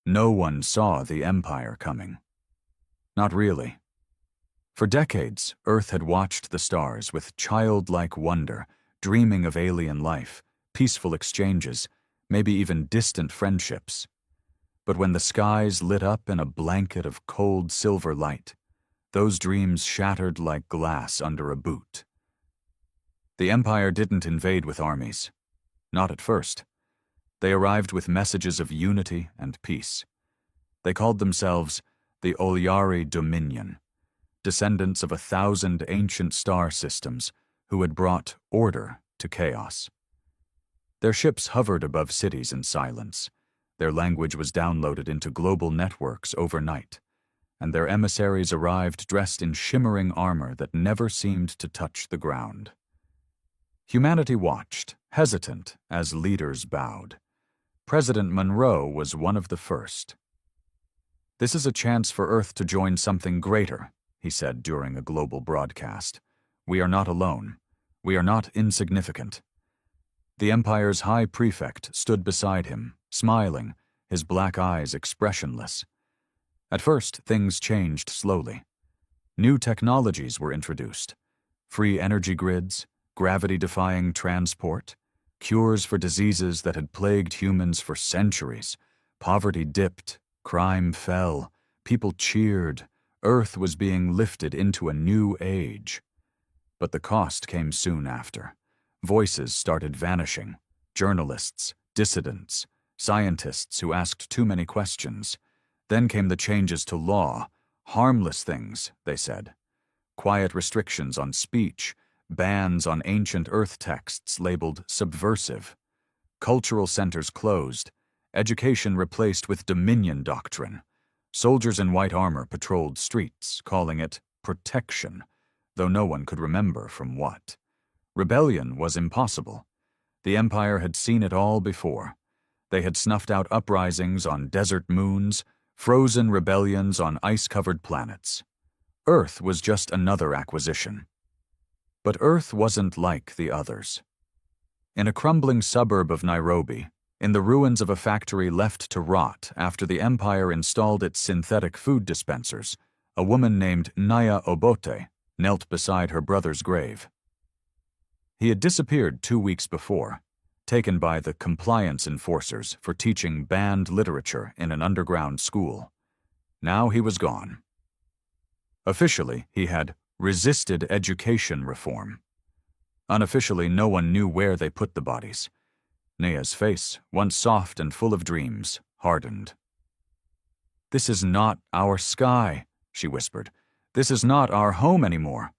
No one saw the Empire coming. Not really. For decades, Earth had watched the stars with childlike wonder, dreaming of alien life, peaceful exchanges, maybe even distant friendships. But when the skies lit up in a blanket of cold silver light, those dreams shattered like glass under a boot. The Empire didn't invade with armies. Not at first. They arrived with messages of unity and peace. They called themselves the Olyari Dominion, descendants of 1,000 ancient star systems who had brought order to chaos. Their ships hovered above cities in silence. Their language was downloaded into global networks overnight, and their emissaries arrived dressed in shimmering armor that never seemed to touch the ground. Humanity watched, hesitant, as leaders bowed. President Monroe was one of the first. "This is a chance for Earth to join something greater," he said during a global broadcast. "We are not alone. We are not insignificant." The Empire's High Prefect stood beside him, smiling, his black eyes expressionless. At first, things changed slowly. New technologies were introduced: free energy grids, gravity-defying transport, cures for diseases that had plagued humans for centuries. Poverty dipped, crime fell, people cheered. Earth was being lifted into a new age. But the cost came soon after. Voices started vanishing: journalists, dissidents, scientists who asked too many questions. Then came the changes to law, harmless things, they said. Quiet restrictions on speech, bans on ancient Earth texts labeled subversive. Cultural centers closed, education replaced with Dominion doctrine. Soldiers in white armor patrolled streets, calling it protection, though no one could remember from what. Rebellion was impossible. The Empire had seen it all before. They had snuffed out uprisings on desert moons, frozen rebellions on ice-covered planets. Earth was just another acquisition. But Earth wasn't like the others. In a crumbling suburb of Nairobi, in the ruins of a factory left to rot after the Empire installed its synthetic food dispensers, a woman named Naya Obote knelt beside her brother's grave. He had disappeared 2 weeks before, taken by the compliance enforcers for teaching banned literature in an underground school. Now he was gone. Officially, he had resisted education reform. Unofficially, no one knew where they put the bodies. Naya's face, once soft and full of dreams, hardened. "This is not our sky," she whispered. "This is not our home anymore."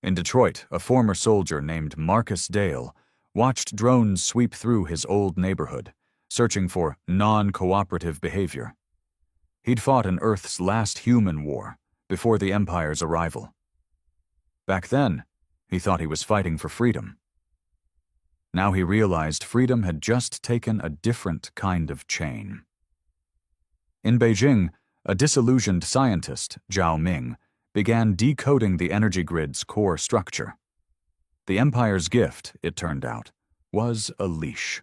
In Detroit, a former soldier named Marcus Dale watched drones sweep through his old neighborhood, searching for non-cooperative behavior. He'd fought in Earth's last human war, before the Empire's arrival. Back then, he thought he was fighting for freedom. Now he realized freedom had just taken a different kind of chain. In Beijing, a disillusioned scientist, Zhao Ming, began decoding the energy grid's core structure. The Empire's gift, it turned out, was a leash.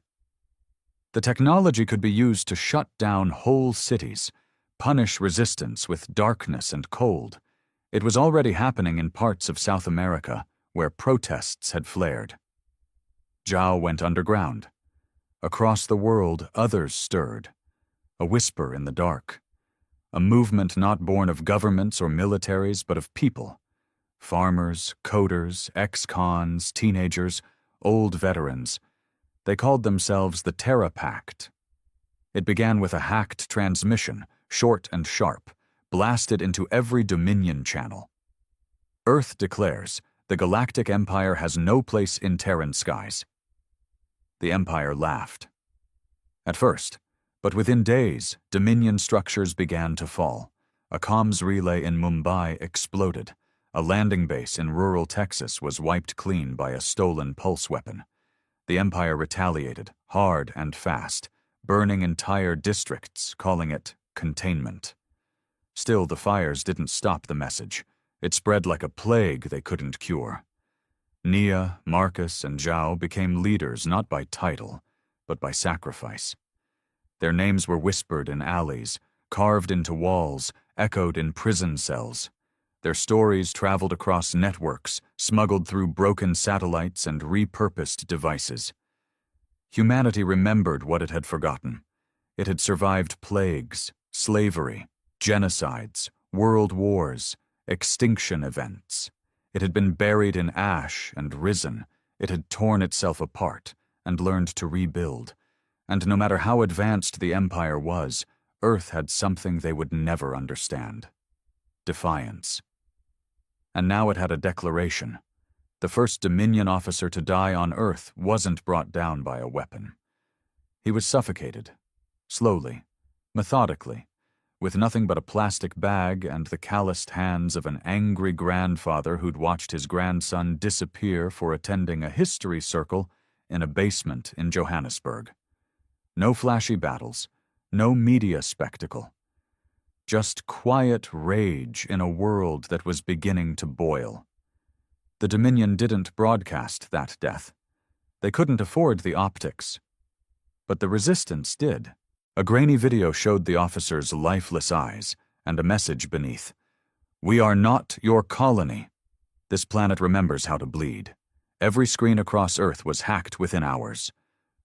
The technology could be used to shut down whole cities, punish resistance with darkness and cold. It was already happening in parts of South America, where protests had flared. Zhao went underground. Across the world, others stirred. A whisper in the dark. A movement not born of governments or militaries, but of people. Farmers, coders, ex-cons, teenagers, old veterans. They called themselves the Terra Pact. It began with a hacked transmission, short and sharp, blasted into every Dominion channel. Earth declares the Galactic Empire has no place in Terran skies. The Empire laughed. At first, but within days, Dominion structures began to fall. A comms relay in Mumbai exploded. A landing base in rural Texas was wiped clean by a stolen pulse weapon. The Empire retaliated, hard and fast, burning entire districts, calling it containment. Still, the fires didn't stop the message. It spread like a plague they couldn't cure. Nia, Marcus, and Zhao became leaders not by title, but by sacrifice. Their names were whispered in alleys, carved into walls, echoed in prison cells. Their stories traveled across networks, smuggled through broken satellites and repurposed devices. Humanity remembered what it had forgotten. It had survived plagues, slavery, genocides, world wars, extinction events. It had been buried in ash and risen. It had torn itself apart and learned to rebuild. And no matter how advanced the Empire was, Earth had something they would never understand: defiance. And now it had a declaration. The first Dominion officer to die on Earth wasn't brought down by a weapon. He was suffocated, slowly, methodically, with nothing but a plastic bag and the calloused hands of an angry grandfather who'd watched his grandson disappear for attending a history circle in a basement in Johannesburg. No flashy battles, no media spectacle. Just quiet rage in a world that was beginning to boil. The Dominion didn't broadcast that death. They couldn't afford the optics. But the Resistance did. A grainy video showed the officer's lifeless eyes and a message beneath: "We are not your colony. This planet remembers how to bleed." Every screen across Earth was hacked within hours.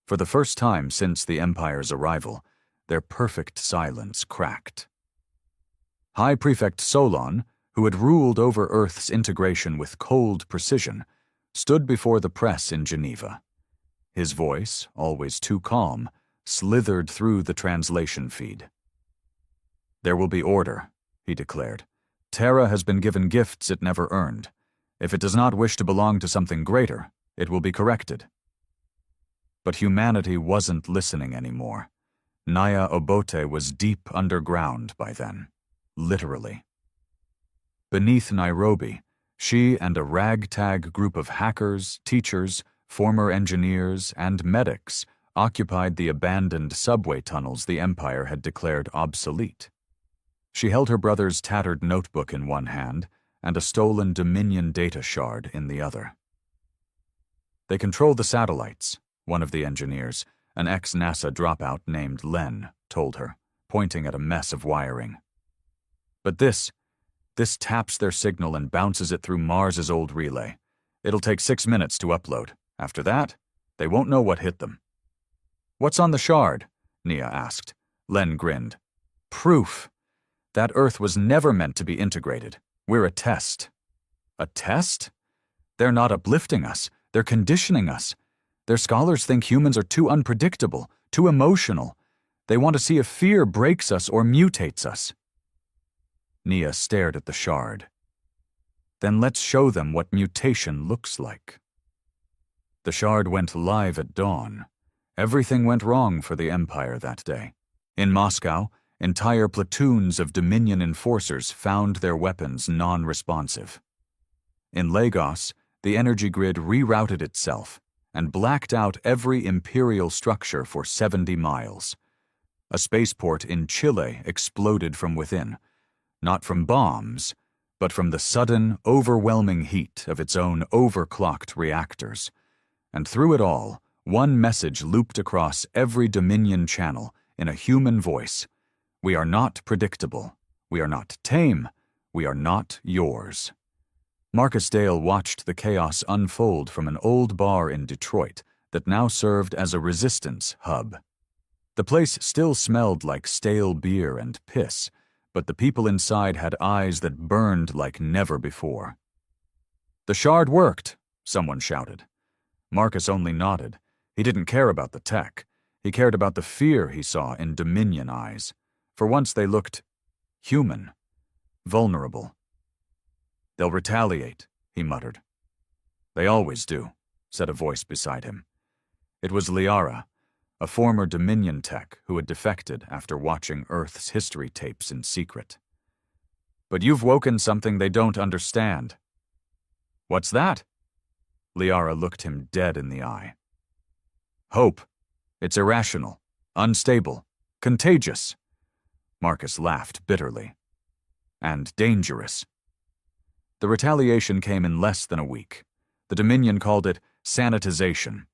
For the first time since the Empire's arrival, their perfect silence cracked. High Prefect Solon, who had ruled over Earth's integration with cold precision, stood before the press in Geneva. His voice, always too calm, slithered through the translation feed. "There will be order," he declared. "Terra has been given gifts it never earned. If it does not wish to belong to something greater, it will be corrected." But humanity wasn't listening anymore. Naya Obote was deep underground by then, literally. Beneath Nairobi, she and a ragtag group of hackers, teachers, former engineers, and medics occupied the abandoned subway tunnels the Empire had declared obsolete. She held her brother's tattered notebook in one hand and a stolen Dominion data shard in the other. "They control the satellites," one of the engineers, an ex-NASA dropout named Len, told her, pointing at a mess of wiring. "But this taps their signal and bounces it through Mars's old relay. It'll take 6 minutes to upload. After that, they won't know what hit them." "What's on the shard?" Nia asked. Len grinned. "Proof. That Earth was never meant to be integrated. We're a test." "A test? They're not uplifting us. They're conditioning us. Their scholars think humans are too unpredictable, too emotional. They want to see if fear breaks us or mutates us." Nia stared at the shard. "Then let's show them what mutation looks like." The shard went live at dawn. Everything went wrong for the Empire that day. In Moscow, entire platoons of Dominion enforcers found their weapons non-responsive. In Lagos, the energy grid rerouted itself and blacked out every Imperial structure for 70 miles. A spaceport in Chile exploded from within, not from bombs, but from the sudden, overwhelming heat of its own overclocked reactors. And through it all, one message looped across every Dominion channel in a human voice: "We are not predictable. We are not tame. We are not yours." Marcus Dale watched the chaos unfold from an old bar in Detroit that now served as a resistance hub. The place still smelled like stale beer and piss, but the people inside had eyes that burned like never before. "The shard worked," someone shouted. Marcus only nodded. He didn't care about the tech. He cared about the fear he saw in Dominion eyes. For once they looked human, vulnerable. "They'll retaliate," he muttered. "They always do," said a voice beside him. It was Liara, a former Dominion tech who had defected after watching Earth's history tapes in secret. "But you've woken something they don't understand." "What's that?" Liara looked him dead in the eye. "Hope. It's irrational, unstable, contagious." Marcus laughed bitterly. "And dangerous." The retaliation came in less than a week. The Dominion called it sanitization.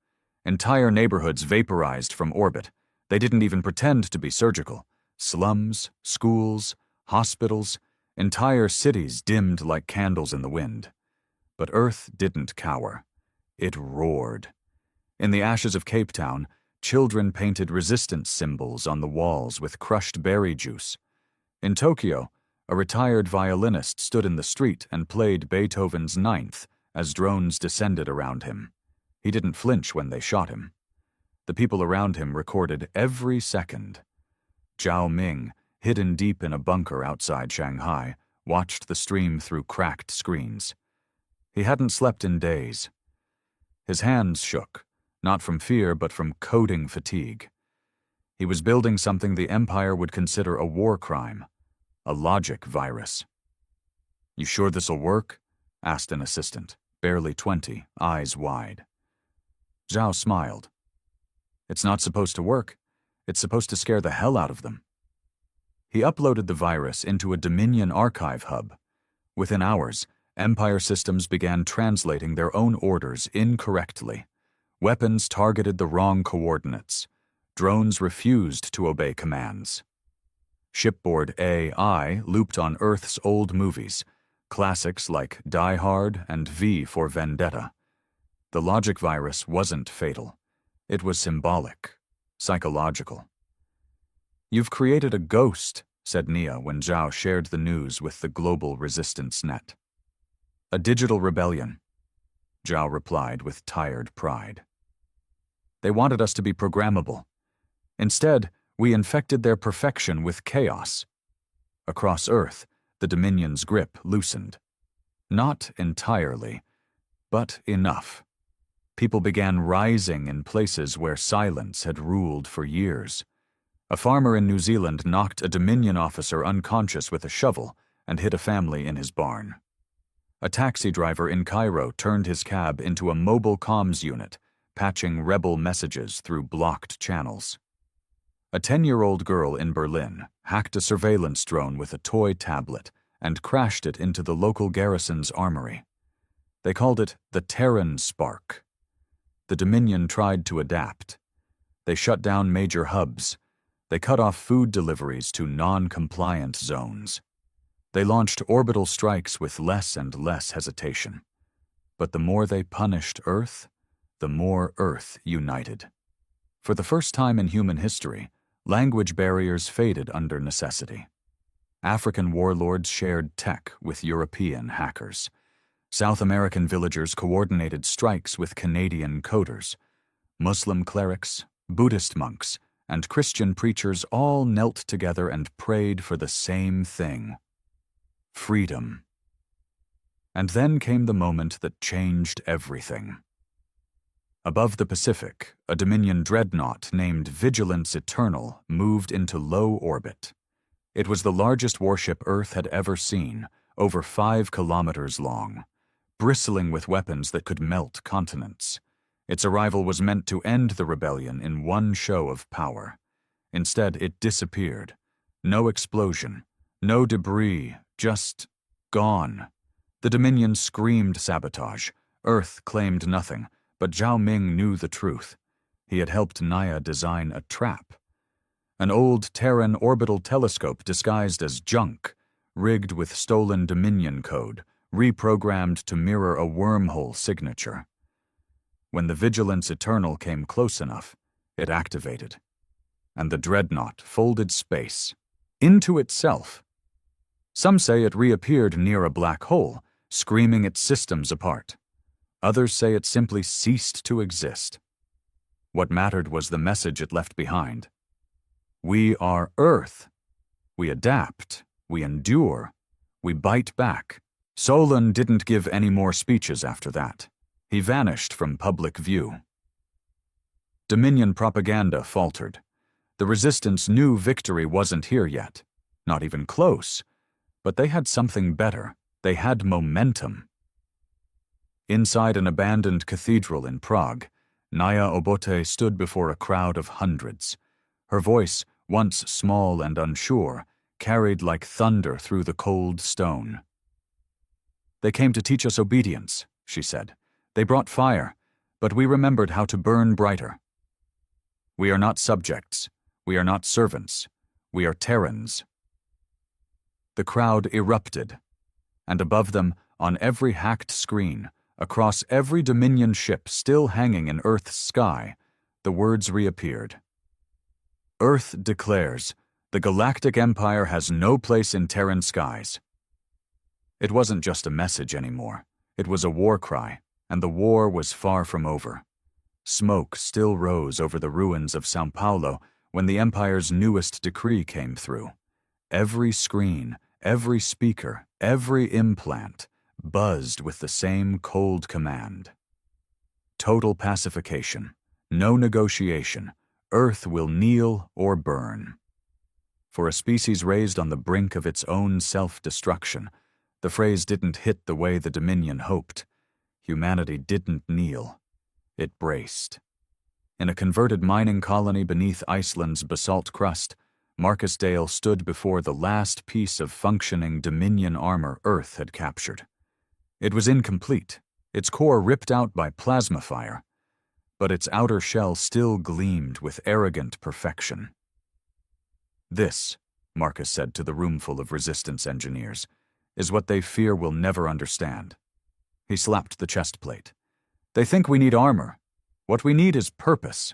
Entire neighborhoods vaporized from orbit. They didn't even pretend to be surgical. Slums, schools, hospitals, entire cities dimmed like candles in the wind. But Earth didn't cower. It roared. In the ashes of Cape Town, children painted resistance symbols on the walls with crushed berry juice. In Tokyo, a retired violinist stood in the street and played Beethoven's Ninth as drones descended around him. He didn't flinch when they shot him. The people around him recorded every second. Zhao Ming, hidden deep in a bunker outside Shanghai, watched the stream through cracked screens. He hadn't slept in days. His hands shook, not from fear but from coding fatigue. He was building something the Empire would consider a war crime, a logic virus. "You sure this'll work?" asked an assistant, barely 20, eyes wide. Zhao smiled. "It's not supposed to work. It's supposed to scare the hell out of them." He uploaded the virus into a Dominion archive hub. Within hours, Empire systems began translating their own orders incorrectly. Weapons targeted the wrong coordinates. Drones refused to obey commands. Shipboard AI looped on Earth's old movies, classics like Die Hard and V for Vendetta. The logic virus wasn't fatal. It was symbolic, psychological. "You've created a ghost," said Nia when Zhao shared the news with the global resistance net. "A digital rebellion," Zhao replied with tired pride. "They wanted us to be programmable. Instead, we infected their perfection with chaos." Across Earth, the Dominion's grip loosened. Not entirely, but enough. People began rising in places where silence had ruled for years. A farmer in New Zealand knocked a Dominion officer unconscious with a shovel and hit a family in his barn. A taxi driver in Cairo turned his cab into a mobile comms unit, patching rebel messages through blocked channels. A 10-year-old girl in Berlin hacked a surveillance drone with a toy tablet and crashed it into the local garrison's armory. They called it the Terran Spark. The Dominion tried to adapt. They shut down major hubs. They cut off food deliveries to non-compliant zones. They launched orbital strikes with less and less hesitation. But the more they punished Earth, the more Earth united. For the first time in human history, language barriers faded under necessity. African warlords shared tech with European hackers. South American villagers coordinated strikes with Canadian coders. Muslim clerics, Buddhist monks, and Christian preachers all knelt together and prayed for the same thing: freedom. And then came the moment that changed everything. Above the Pacific, a Dominion dreadnought named Vigilance Eternal moved into low orbit. It was the largest warship Earth had ever seen, over 5 kilometers long, bristling with weapons that could melt continents. Its arrival was meant to end the rebellion in one show of power. Instead, it disappeared. No explosion, no debris, just gone. The Dominion screamed sabotage. Earth claimed nothing, but Zhao Ming knew the truth. He had helped Naya design a trap. An old Terran orbital telescope disguised as junk, rigged with stolen Dominion code, reprogrammed to mirror a wormhole signature. When the Vigilance Eternal came close enough, it activated. And the dreadnought folded space into itself. Some say it reappeared near a black hole, screaming its systems apart. Others say it simply ceased to exist. What mattered was the message it left behind. We are Earth. We adapt. We endure. We bite back. Solon didn't give any more speeches after that. He vanished from public view. Dominion propaganda faltered. The resistance knew victory wasn't here yet. Not even close. But they had something better. They had momentum. Inside an abandoned cathedral in Prague, Naya Obote stood before a crowd of hundreds. Her voice, once small and unsure, carried like thunder through the cold stone. "They came to teach us obedience," she said. "They brought fire, but we remembered how to burn brighter. We are not subjects. We are not servants. We are Terrans." The crowd erupted, and above them, on every hacked screen, across every Dominion ship still hanging in Earth's sky, the words reappeared. "Earth declares, the Galactic Empire has no place in Terran skies." It wasn't just a message anymore. It was a war cry, and the war was far from over. Smoke still rose over the ruins of São Paulo when the Empire's newest decree came through. Every screen, every speaker, every implant buzzed with the same cold command. Total pacification. No negotiation. Earth will kneel or burn. For a species raised on the brink of its own self-destruction, the phrase didn't hit the way the Dominion hoped. Humanity didn't kneel. It braced. In a converted mining colony beneath Iceland's basalt crust, Marcus Dale stood before the last piece of functioning Dominion armor Earth had captured. It was incomplete, its core ripped out by plasma fire, but its outer shell still gleamed with arrogant perfection. "This," Marcus said to the roomful of resistance engineers, "is what they fear we'll never understand." He slapped the chest plate. "They think we need armor. What we need is purpose."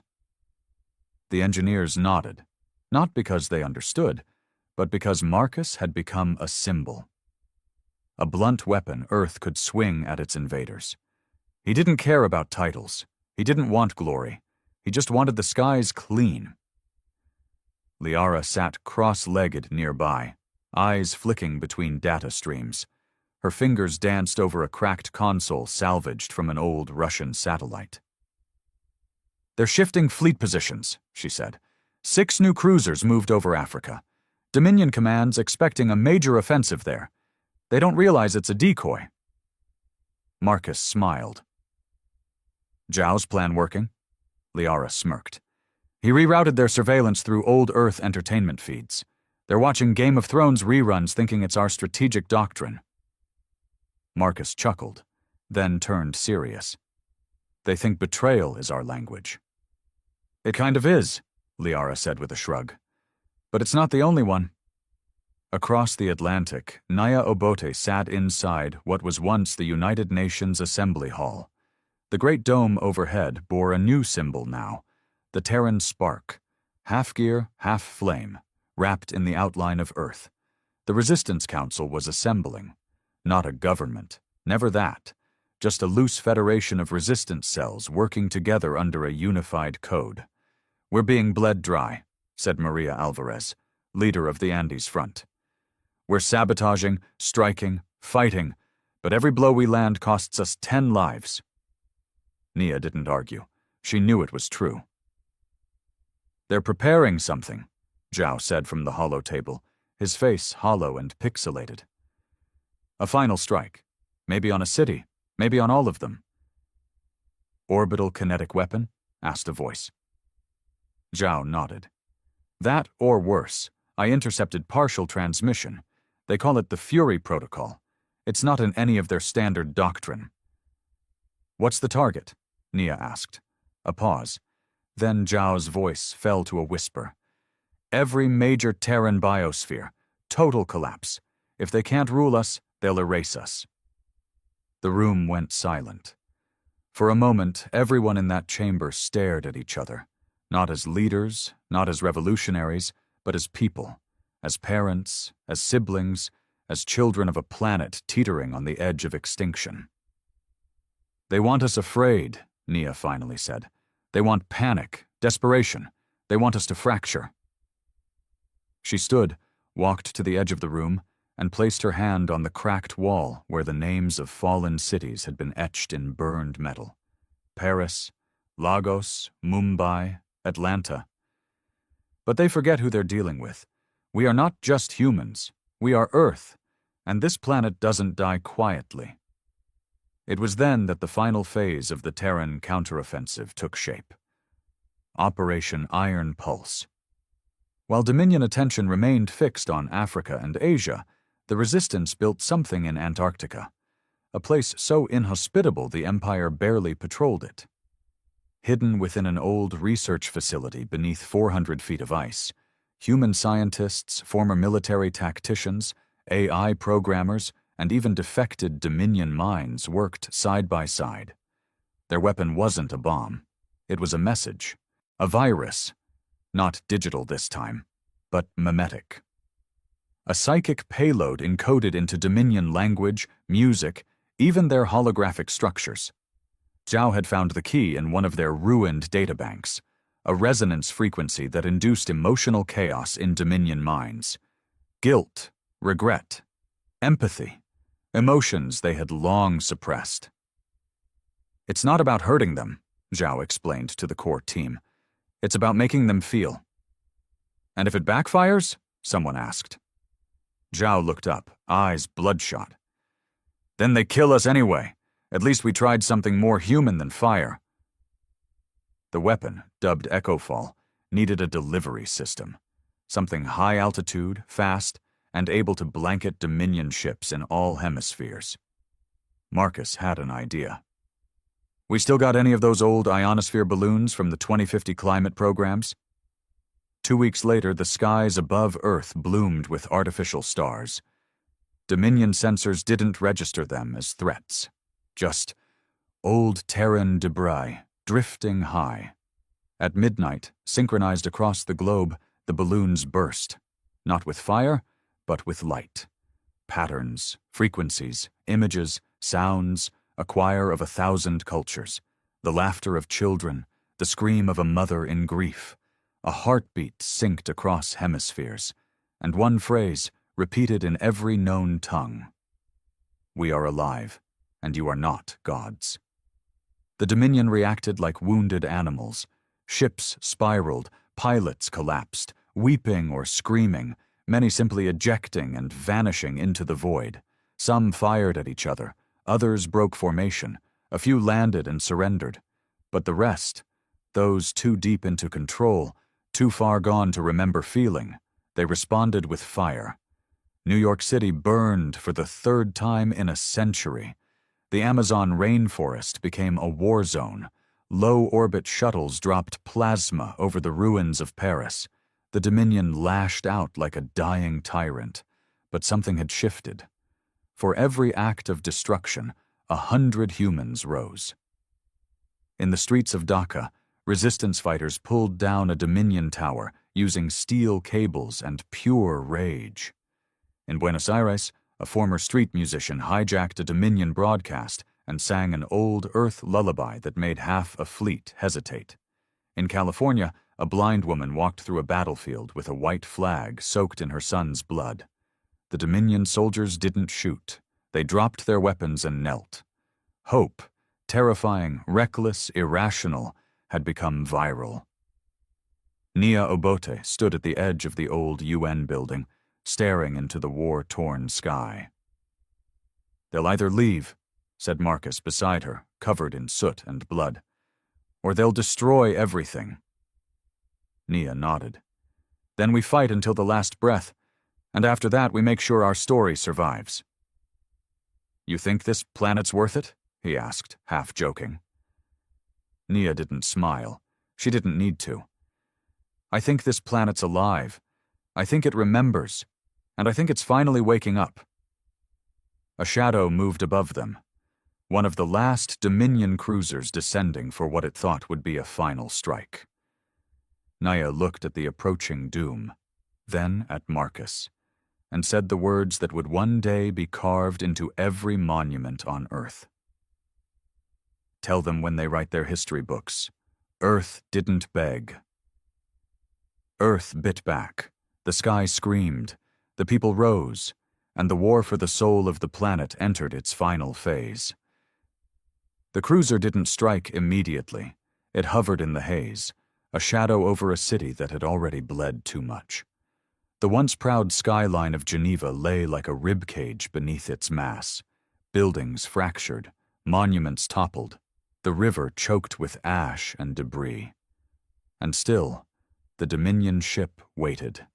The engineers nodded, not because they understood, but because Marcus had become a symbol. A blunt weapon Earth could swing at its invaders. He didn't care about titles. He didn't want glory. He just wanted the skies clean. Liara sat cross-legged nearby, eyes flicking between data streams. Her fingers danced over a cracked console salvaged from an old Russian satellite. "They're shifting fleet positions," she said. 6 new cruisers moved over Africa. Dominion Command's expecting a major offensive there. They don't realize it's a decoy." Marcus smiled. "Zhao's plan working?" Liara smirked. "He rerouted their surveillance through old Earth entertainment feeds. They're watching Game of Thrones reruns thinking it's our strategic doctrine." Marcus chuckled, then turned serious. "They think betrayal is our language." "It kind of is," Liara said with a shrug. "But it's not the only one." Across the Atlantic, Naya Obote sat inside what was once the United Nations Assembly Hall. The great dome overhead bore a new symbol now, the Terran spark, half gear, half flame, wrapped in the outline of Earth. The Resistance Council was assembling. Not a government, never that, just a loose federation of resistance cells working together under a unified code. "We're being bled dry," said Maria Alvarez, leader of the Andes Front. "We're sabotaging, striking, fighting, but every blow we land costs us 10 lives. Nia didn't argue. She knew it was true. "They're preparing something," Zhao said from the hollow table, his face hollow and pixelated. "A final strike. Maybe on a city, maybe on all of them." "Orbital kinetic weapon?" asked a voice. Zhao nodded. "That or worse. I intercepted partial transmission. They call it the Fury Protocol. It's not in any of their standard doctrine." "What's the target?" Nia asked. A pause. Then Zhao's voice fell to a whisper. "Every major Terran biosphere. Total collapse. If they can't rule us, they'll erase us." The room went silent. For a moment, everyone in that chamber stared at each other, not as leaders, not as revolutionaries, but as people, as parents, as siblings, as children of a planet teetering on the edge of extinction. "They want us afraid," Nia finally said. "They want panic, desperation. They want us to fracture." She stood, walked to the edge of the room, and placed her hand on the cracked wall where the names of fallen cities had been etched in burned metal. Paris, Lagos, Mumbai, Atlanta. But they forget who they're dealing with. We are not just humans. We are Earth, and this planet doesn't die quietly. It was then that the final phase of the Terran counteroffensive took shape. Operation Iron Pulse. While Dominion attention remained fixed on Africa and Asia, the Resistance built something in Antarctica, a place so inhospitable the Empire barely patrolled it. hidden within an old research facility beneath 400 feet of ice. Human scientists, former military tacticians, AI programmers, and even defected Dominion minds worked side by side. Their weapon wasn't a bomb. It was a message. A virus. Not digital this time, but mimetic. A psychic payload encoded into Dominion language, music, even their holographic structures. Zhao had found the key in one of their ruined databanks, a resonance frequency that induced emotional chaos in Dominion minds. Guilt, regret, empathy, emotions they had long suppressed. It's not about hurting them, Zhao explained to the core team. It's about making them feel. And if it backfires? Someone asked. Zhao looked up, eyes bloodshot. Then they kill us anyway. At least we tried something more human than fire. The weapon, dubbed Echo Fall, needed a delivery system. Something high altitude, fast, and able to blanket Dominion ships in all hemispheres. Marcus had an idea. We still got any of those old ionosphere balloons from the 2050 climate programs? 2 weeks later, the skies above Earth bloomed with artificial stars. Dominion sensors didn't register them as threats. Just old Terran debris drifting high. At midnight, synchronized across the globe, the balloons burst. Not with fire, but with light. Patterns, frequencies, images, sounds, a choir of 1,000 cultures. The laughter of children, the scream of a mother in grief. A heartbeat synced across hemispheres, and one phrase repeated in every known tongue. We are alive, and you are not gods. The Dominion reacted like wounded animals. Ships spiraled, pilots collapsed, weeping or screaming, many simply ejecting and vanishing into the void. Some fired at each other, others broke formation, a few landed and surrendered. But the rest, those too deep into control, too far gone to remember feeling, they responded with fire. New York City burned for the 3rd time in a century. The Amazon rainforest became a war zone. Low-orbit shuttles dropped plasma over the ruins of Paris. The Dominion lashed out like a dying tyrant. But something had shifted. For every act of destruction, 100 humans rose. In the streets of Dhaka, resistance fighters pulled down a Dominion tower using steel cables and pure rage. In Buenos Aires, a former street musician hijacked a Dominion broadcast and sang an old Earth lullaby that made half a fleet hesitate. In California, a blind woman walked through a battlefield with a white flag soaked in her son's blood. The Dominion soldiers didn't shoot. They dropped their weapons and knelt. Hope, terrifying, reckless, irrational, had become viral. Nia Obote stood at the edge of the old UN building, staring into the war-torn sky. They'll either leave, said Marcus beside her, covered in soot and blood, or they'll destroy everything. Nia nodded. Then we fight until the last breath, and after that we make sure our story survives. You think this planet's worth it? He asked, half joking. Nia didn't smile. She didn't need to. I think this planet's alive. I think it remembers. And I think it's finally waking up. A shadow moved above them. One of the last Dominion cruisers descending for what it thought would be a final strike. Nia looked at the approaching doom, then at Marcus, and said the words that would one day be carved into every monument on Earth. Tell them when they write their history books, Earth didn't beg. Earth bit back, the sky screamed, the people rose, and the war for the soul of the planet entered its final phase. The cruiser didn't strike immediately. It hovered in the haze, a shadow over a city that had already bled too much. The once proud skyline of Geneva lay like a ribcage beneath its mass. Buildings fractured, monuments toppled, the river choked with ash and debris. And still, the Dominion ship waited.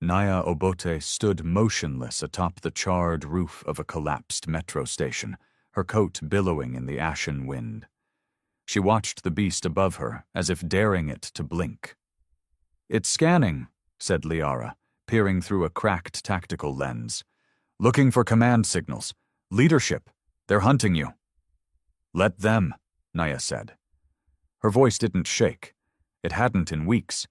Nia Obote stood motionless atop the charred roof of a collapsed metro station, her coat billowing in the ashen wind. She watched the beast above her, as if daring it to blink. "It's scanning," said Liara, peering through a cracked tactical lens. "Looking for command signals. Leadership. They're hunting you." "Let them," Naya said. Her voice didn't shake. It hadn't in weeks.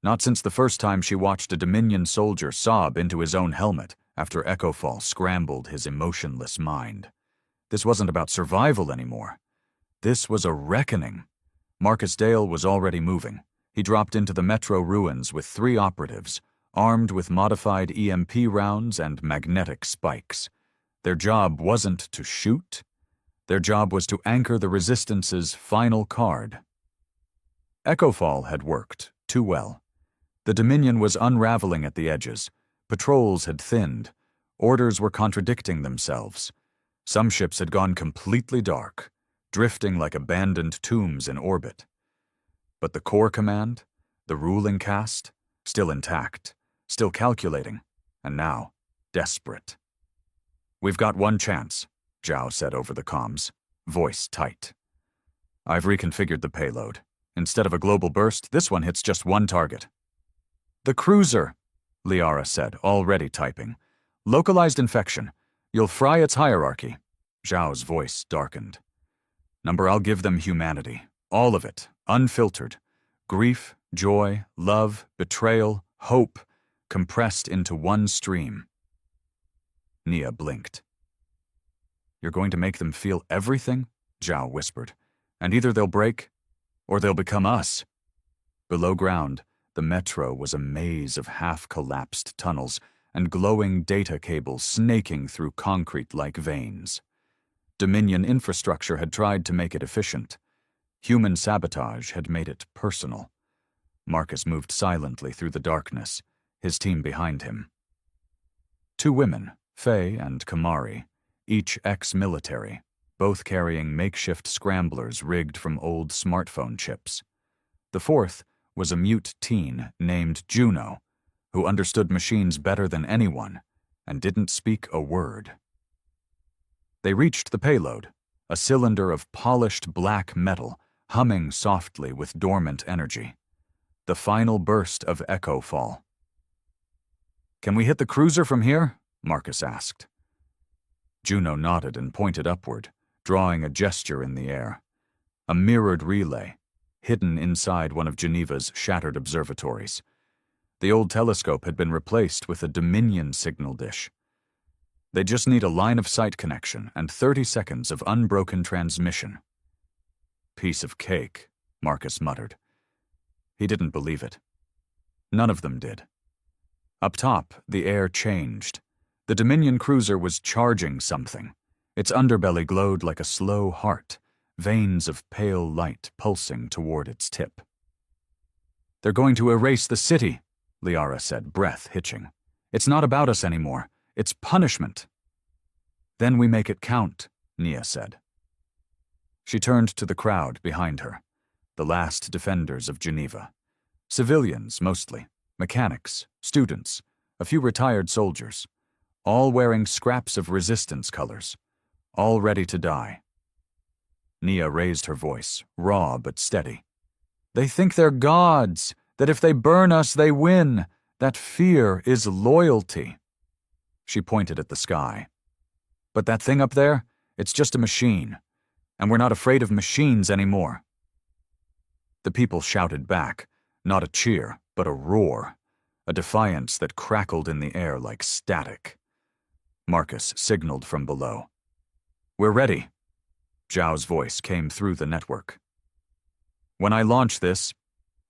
Not since the first time she watched a Dominion soldier sob into his own helmet after Echofall scrambled his emotionless mind. This wasn't about survival anymore. This was a reckoning. Marcus Dale was already moving. He dropped into the metro ruins with 3 operatives, armed with modified EMP rounds and magnetic spikes. Their job wasn't to shoot. Their job was to anchor the Resistance's final card. Echofall had worked too well. The Dominion was unraveling at the edges. Patrols had thinned. Orders were contradicting themselves. Some ships had gone completely dark, drifting like abandoned tombs in orbit. But the core command, the ruling caste, still intact, still calculating, and now desperate. "We've got one chance," Zhao said over the comms, voice tight. "I've reconfigured the payload. Instead of a global burst, this one hits just one target." "The cruiser," Liara said, already typing. "Localized infection. You'll fry its hierarchy." Zhao's voice darkened. "Number, I'll give them humanity. All of it, unfiltered. Grief, joy, love, betrayal, hope, compressed into one stream." Nia blinked. "You're going to make them feel everything?" Zhao whispered. "And either they'll break, or they'll become us." Below ground, the metro was a maze of half-collapsed tunnels and glowing data cables snaking through concrete like veins. Dominion infrastructure had tried to make it efficient. Human sabotage had made it personal. Marcus moved silently through the darkness, his team behind him. 2 women, Faye and Kamari, each ex-military, both carrying makeshift scramblers rigged from old smartphone chips. The 4th was a mute teen named Juno, who understood machines better than anyone and didn't speak a word. They reached the payload, a cylinder of polished black metal humming softly with dormant energy. The final burst of Echofall. "Can we hit the cruiser from here?" Marcus asked. Juno nodded and pointed upward, drawing a gesture in the air. A mirrored relay, hidden inside one of Geneva's shattered observatories. The old telescope had been replaced with a Dominion signal dish. They just need a line-of-sight connection and 30 seconds of unbroken transmission. "Piece of cake," Marcus muttered. He didn't believe it. None of them did. Up top, the air changed. The Dominion cruiser was charging something. Its underbelly glowed like a slow heart, veins of pale light pulsing toward its tip. "They're going to erase the city," Liara said, breath hitching. "It's not about us anymore. It's punishment." "Then we make it count," Nia said. She turned to the crowd behind her, the last defenders of Geneva. Civilians, mostly, mechanics, students, a few retired soldiers, all wearing scraps of resistance colors, all ready to die. Nia raised her voice, raw but steady. "They think they're gods, that if they burn us, they win. That fear is loyalty." She pointed at the sky. "But that thing up there, it's just a machine, and we're not afraid of machines anymore." The people shouted back, not a cheer, but a roar, a defiance that crackled in the air like static. Marcus signaled from below. "We're ready." Zhao's voice came through the network. "When I launch this,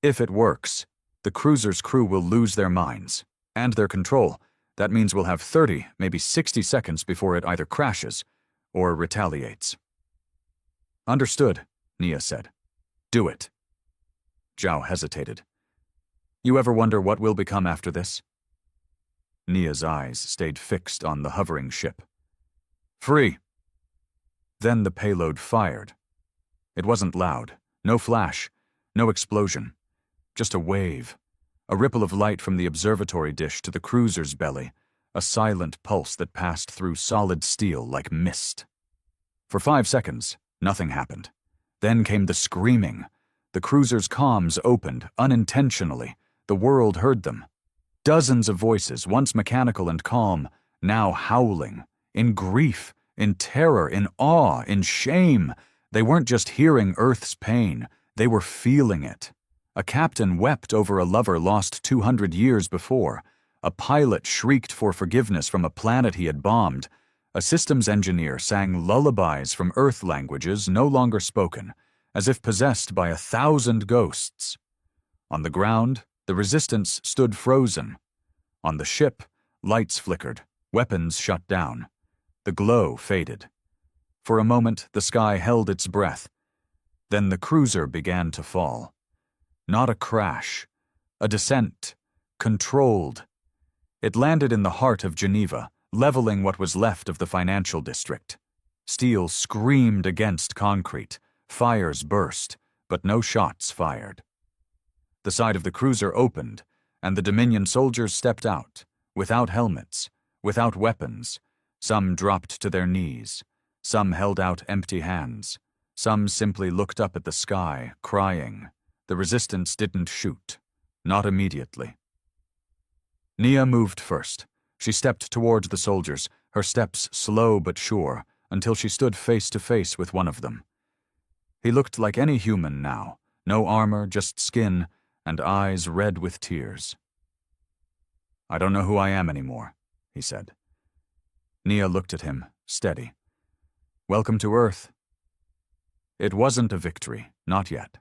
if it works, the cruiser's crew will lose their minds, and their control. That means we'll have 30, maybe 60 seconds before it either crashes or retaliates." "Understood," Nia said. "Do it." Zhao hesitated. "You ever wonder what will become after this?" Nia's eyes stayed fixed on the hovering ship. "Free." Then the payload fired. It wasn't loud, no flash, no explosion, just a wave, a ripple of light from the observatory dish to the cruiser's belly, a silent pulse that passed through solid steel like mist. For 5 seconds, nothing happened. Then came the screaming. The cruiser's comms opened, unintentionally. The world heard them. Dozens of voices, once mechanical and calm, now howling, in grief, in terror, in awe, in shame. They weren't just hearing Earth's pain, they were feeling it. A captain wept over a lover lost 200 years before. A pilot shrieked for forgiveness from a planet he had bombed. A systems engineer sang lullabies from Earth languages no longer spoken, as if possessed by 1,000 ghosts. On the ground, the resistance stood frozen. On the ship, lights flickered, weapons shut down. The glow faded. For a moment, the sky held its breath. Then the cruiser began to fall. Not a crash, a descent, controlled. It landed in the heart of Geneva, leveling what was left of the financial district. Steel screamed against concrete, fires burst, but no shots fired. The side of the cruiser opened, and the Dominion soldiers stepped out, without helmets, without weapons. Some dropped to their knees. Some held out empty hands. Some simply looked up at the sky, crying. The resistance didn't shoot. Not immediately. Nia moved first. She stepped toward the soldiers, her steps slow but sure, until she stood face to face with one of them. He looked like any human now. No armor, just skin, and eyes red with tears. "I don't know who I am anymore," he said. Nia looked at him, steady. "Welcome to Earth." It wasn't a victory, not yet.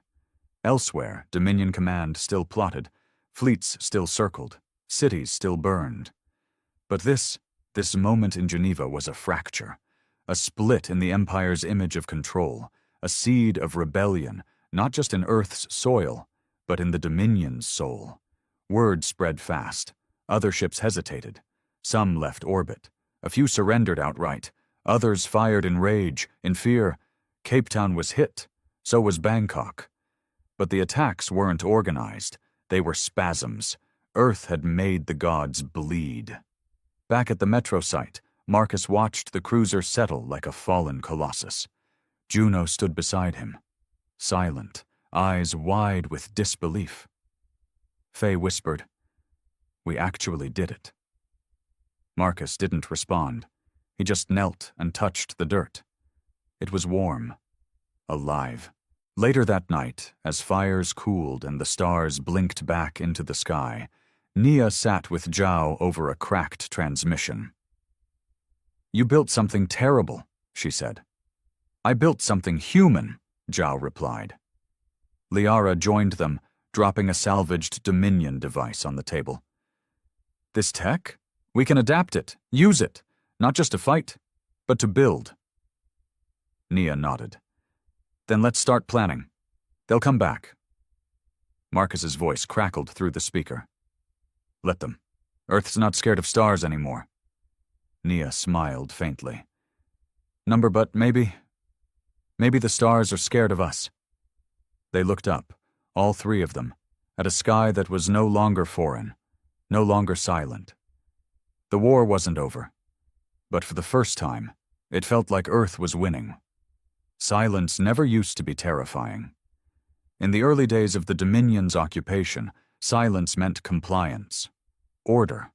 Elsewhere, Dominion Command still plotted, fleets still circled, cities still burned. But this moment in Geneva was a fracture, a split in the Empire's image of control, a seed of rebellion, not just in Earth's soil, but in the Dominion's soul. Word spread fast. Other ships hesitated. Some left orbit. A few surrendered outright. Others fired in rage, in fear. Cape Town was hit. So was Bangkok. But the attacks weren't organized. They were spasms. Earth had made the gods bleed. Back at the metro site, Marcus watched the cruiser settle like a fallen colossus. Juno stood beside him, silent, eyes wide with disbelief. Faye whispered, "We actually did it." Marcus didn't respond. He just knelt and touched the dirt. It was warm, alive. Later that night, as fires cooled and the stars blinked back into the sky, Nia sat with Zhao over a cracked transmission. "You built something terrible," she said. "I built something human," Zhao replied. Liara joined them, dropping a salvaged Dominion device on the table. "This tech? We can adapt it, use it, not just to fight, but to build." Nia nodded. "Then let's start planning. They'll come back." Marcus's voice crackled through the speaker. "Let them. Earth's not scared of stars anymore." Nia smiled faintly. But maybe the stars are scared of us." They looked up, all three of them, at a sky that was no longer foreign, no longer silent. The war wasn't over, but for the first time, it felt like Earth was winning. Silence never used to be terrifying. In the early days of the Dominion's occupation, silence meant compliance, order,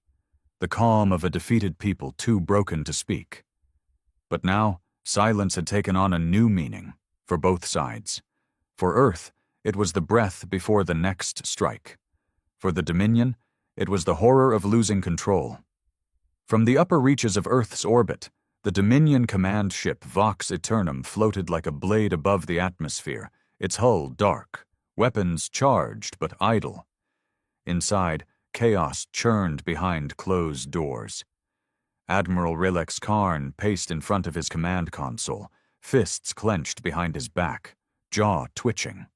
the calm of a defeated people too broken to speak. But now, silence had taken on a new meaning, for both sides. For Earth, it was the breath before the next strike. For the Dominion, it was the horror of losing control. From the upper reaches of Earth's orbit, the Dominion command ship Vox Aeternum floated like a blade above the atmosphere, its hull dark, weapons charged but idle. Inside, chaos churned behind closed doors. Admiral Rilex Karn paced in front of his command console, fists clenched behind his back, jaw twitching.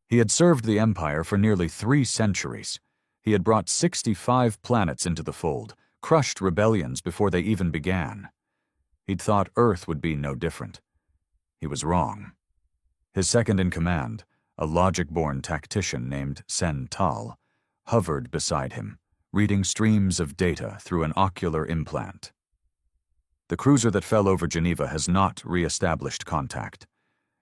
He had served the Empire for nearly 3 centuries. He had brought 65 planets into the fold, crushed rebellions before they even began. He'd thought Earth would be no different. He was wrong. His second-in-command, a logic-born tactician named Sen Tal, hovered beside him, reading streams of data through an ocular implant. "The cruiser that fell over Geneva has not re-established contact.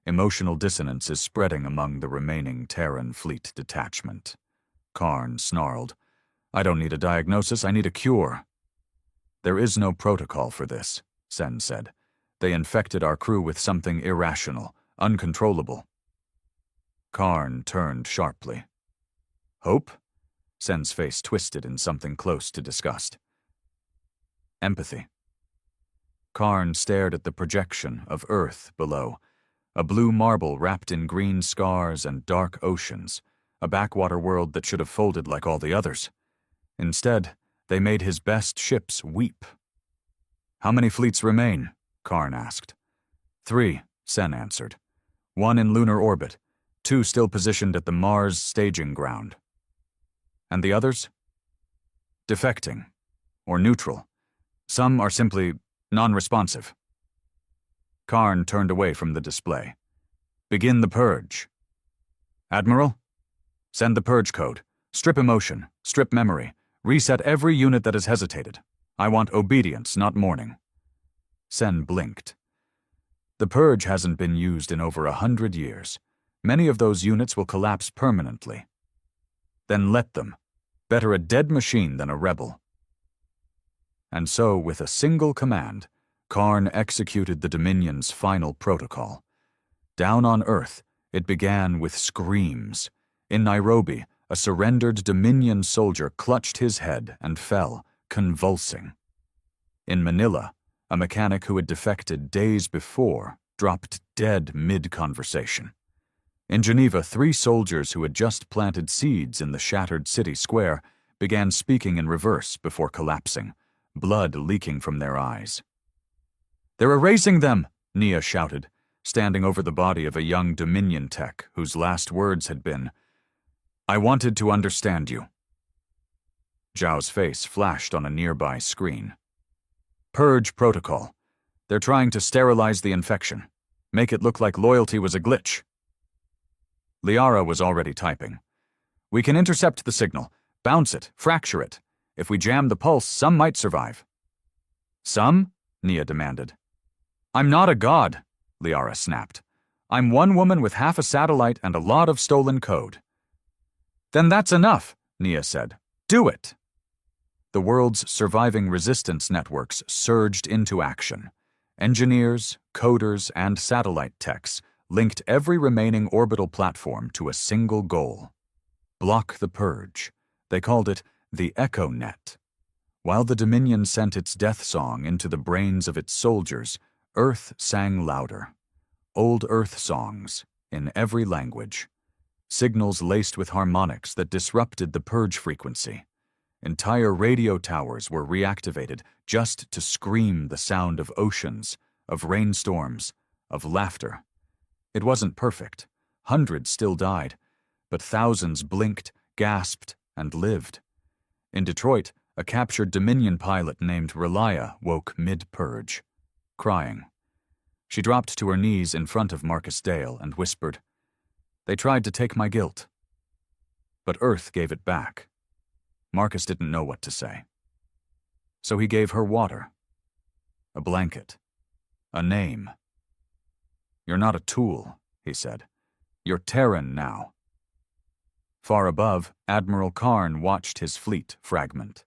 Emotional dissonance is spreading among the remaining Terran fleet detachment. Karn snarled, I don't need a diagnosis, I need a cure. There is no protocol for this, Sen said. They infected our crew with something irrational, uncontrollable. Karn turned sharply. Hope? Sen's face twisted in something close to disgust. Empathy. Karn stared at the projection of Earth below, a blue marble wrapped in green scars and dark oceans, a backwater world that should have folded like all the others. Instead, they made his best ships weep. How many fleets remain? Karn asked. 3, Sen answered. 1 in lunar orbit, 2 still positioned at the Mars staging ground. And the others? Defecting, or neutral. Some are simply non-responsive. Karn turned away from the display. Begin the purge. Admiral? Send the purge code. Strip emotion, strip memory, reset every unit that has hesitated. I want obedience, not mourning. Sen blinked. The purge hasn't been used in over 100 years. Many of those units will collapse permanently. Then let them. Better a dead machine than a rebel. And so, with a single command, Karn executed the Dominion's final protocol. Down on Earth, it began with screams. In Nairobi, a surrendered Dominion soldier clutched his head and fell, convulsing. In Manila, a mechanic who had defected days before dropped dead mid-conversation. In Geneva, 3 soldiers who had just planted seeds in the shattered city square began speaking in reverse before collapsing, blood leaking from their eyes. They're erasing them, Nia shouted, standing over the body of a young Dominion tech whose last words had been, I wanted to understand you. Zhao's face flashed on a nearby screen. Purge protocol. They're trying to sterilize the infection. Make it look like loyalty was a glitch. Liara was already typing. We can intercept the signal, bounce it, fracture it. If we jam the pulse, some might survive. Some? Nia demanded. I'm not a god, Liara snapped. I'm one woman with half a satellite and a lot of stolen code. Then that's enough, Nia said. Do it! The world's surviving resistance networks surged into action. Engineers, coders, and satellite techs linked every remaining orbital platform to a single goal. Block the purge. They called it the Echo Net. While the Dominion sent its death song into the brains of its soldiers, Earth sang louder. Old Earth songs, in every language. Signals laced with harmonics that disrupted the purge frequency. Entire radio towers were reactivated just to scream the sound of oceans, of rainstorms, of laughter. It wasn't perfect. Hundreds still died, but thousands blinked, gasped, and lived. In Detroit, a captured Dominion pilot named Relia woke mid-purge, crying. She dropped to her knees in front of Marcus Dale and whispered, They tried to take my guilt. But Earth gave it back. Marcus didn't know what to say. So he gave her water, a blanket, a name. You're not a tool, he said. You're Terran now. Far above, Admiral Karn watched his fleet fragment.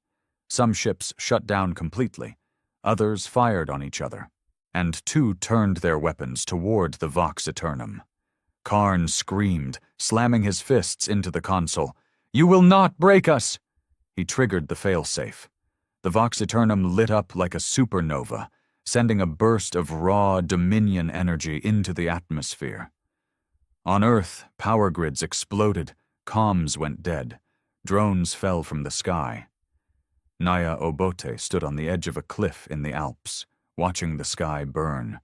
Some ships shut down completely, others fired on each other, and 2 turned their weapons toward the Vox Aeternum. Karn screamed, slamming his fists into the console. You will not break us! He triggered the failsafe. The Vox Aeternum lit up like a supernova, sending a burst of raw Dominion energy into the atmosphere. On Earth, power grids exploded, comms went dead, drones fell from the sky. Naya Obote stood on the edge of a cliff in the Alps, watching the sky burn.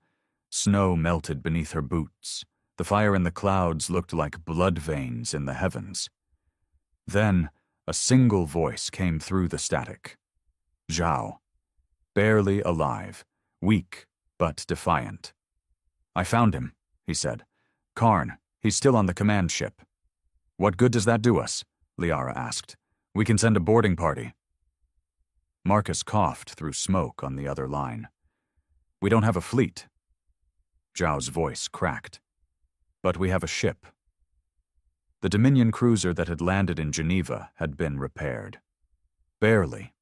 Snow melted beneath her boots. The fire in the clouds looked like blood veins in the heavens. Then, a single voice came through the static. Zhao. Barely alive. Weak, but defiant. I found him, he said. Karn, he's still on the command ship. What good does that do us? Liara asked. We can send a boarding party. Marcus coughed through smoke on the other line. We don't have a fleet. Zhao's voice cracked. But we have a ship. The Dominion cruiser that had landed in Geneva had been repaired. Barely.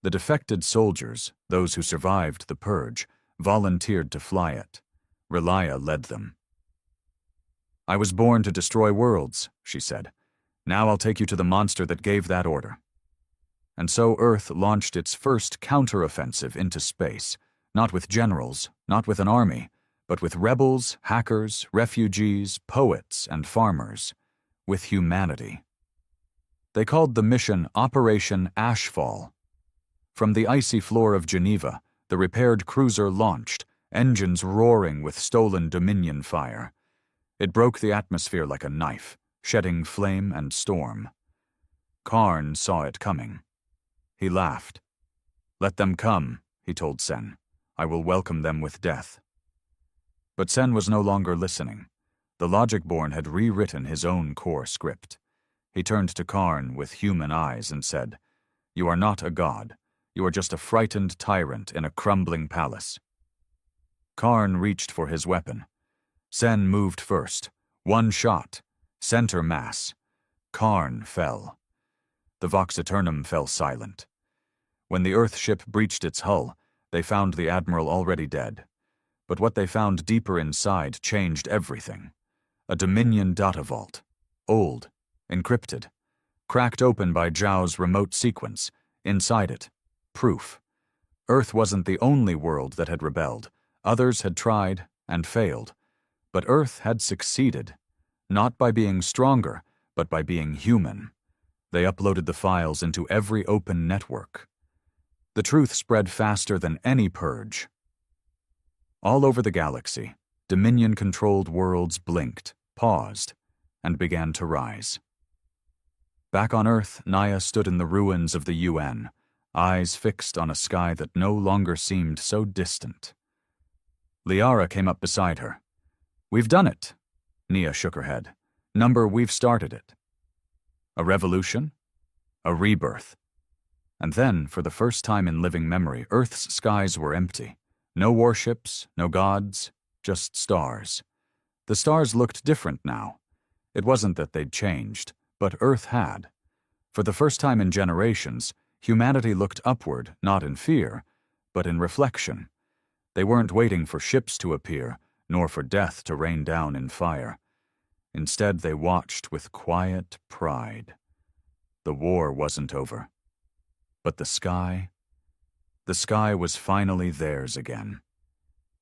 The defected soldiers, those who survived the purge, volunteered to fly it. Relia led them. "I was born to destroy worlds," she said. "Now I'll take you to the monster that gave that order." And so Earth launched its first counteroffensive into space, not with generals, not with an army, but with rebels, hackers, refugees, poets, and farmers, with humanity. They called the mission Operation Ashfall. From the icy floor of Geneva, the repaired cruiser launched, engines roaring with stolen Dominion fire. It broke the atmosphere like a knife, shedding flame and storm. Karn saw it coming. He laughed. "Let them come," he told Sen. "I will welcome them with death." But Sen was no longer listening. The Logic-born had rewritten his own core script. He turned to Karn with human eyes and said, "You are not a god. You are just a frightened tyrant in a crumbling palace." Karn reached for his weapon. Sen moved first. One shot. Center mass. Karn fell. The Vox Aeternum fell silent. When the Earth ship breached its hull, they found the Admiral already dead. But what they found deeper inside changed everything. A Dominion data vault. Old. Encrypted. Cracked open by Zhao's remote sequence. Inside it. Proof. Earth wasn't the only world that had rebelled. Others had tried and failed. But Earth had succeeded. Not by being stronger, but by being human. They uploaded the files into every open network. The truth spread faster than any purge. All over the galaxy, Dominion-controlled worlds blinked, paused, and began to rise. Back on Earth, Naya stood in the ruins of the UN, eyes fixed on a sky that no longer seemed so distant. Liara came up beside her. "We've done it." Nia shook her head. "Number, we've started it." A revolution? A rebirth. And then, for the first time in living memory, Earth's skies were empty. No warships, no gods, just stars. The stars looked different now. It wasn't that they'd changed, but Earth had. For the first time in generations, humanity looked upward, not in fear, but in reflection. They weren't waiting for ships to appear, nor for death to rain down in fire. Instead, they watched with quiet pride. The war wasn't over. But the sky was finally theirs again.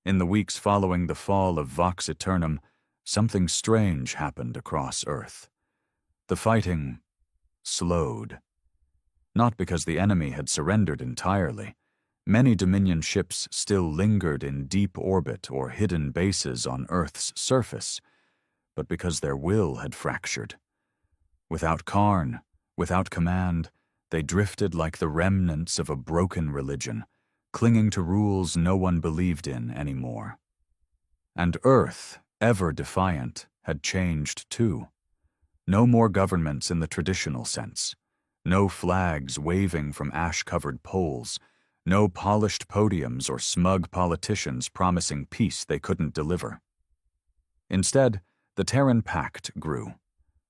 In the weeks following the fall of Vox Aeternum, something strange happened across Earth. The fighting slowed. Not because the enemy had surrendered entirely. Many Dominion ships still lingered in deep orbit or hidden bases on Earth's surface, but because their will had fractured. Without Karn, without command, they drifted like the remnants of a broken religion, clinging to rules no one believed in anymore. And Earth, ever defiant, had changed too. No more governments in the traditional sense. No flags waving from ash-covered poles. No polished podiums or smug politicians promising peace they couldn't deliver. Instead, the Terran Pact grew.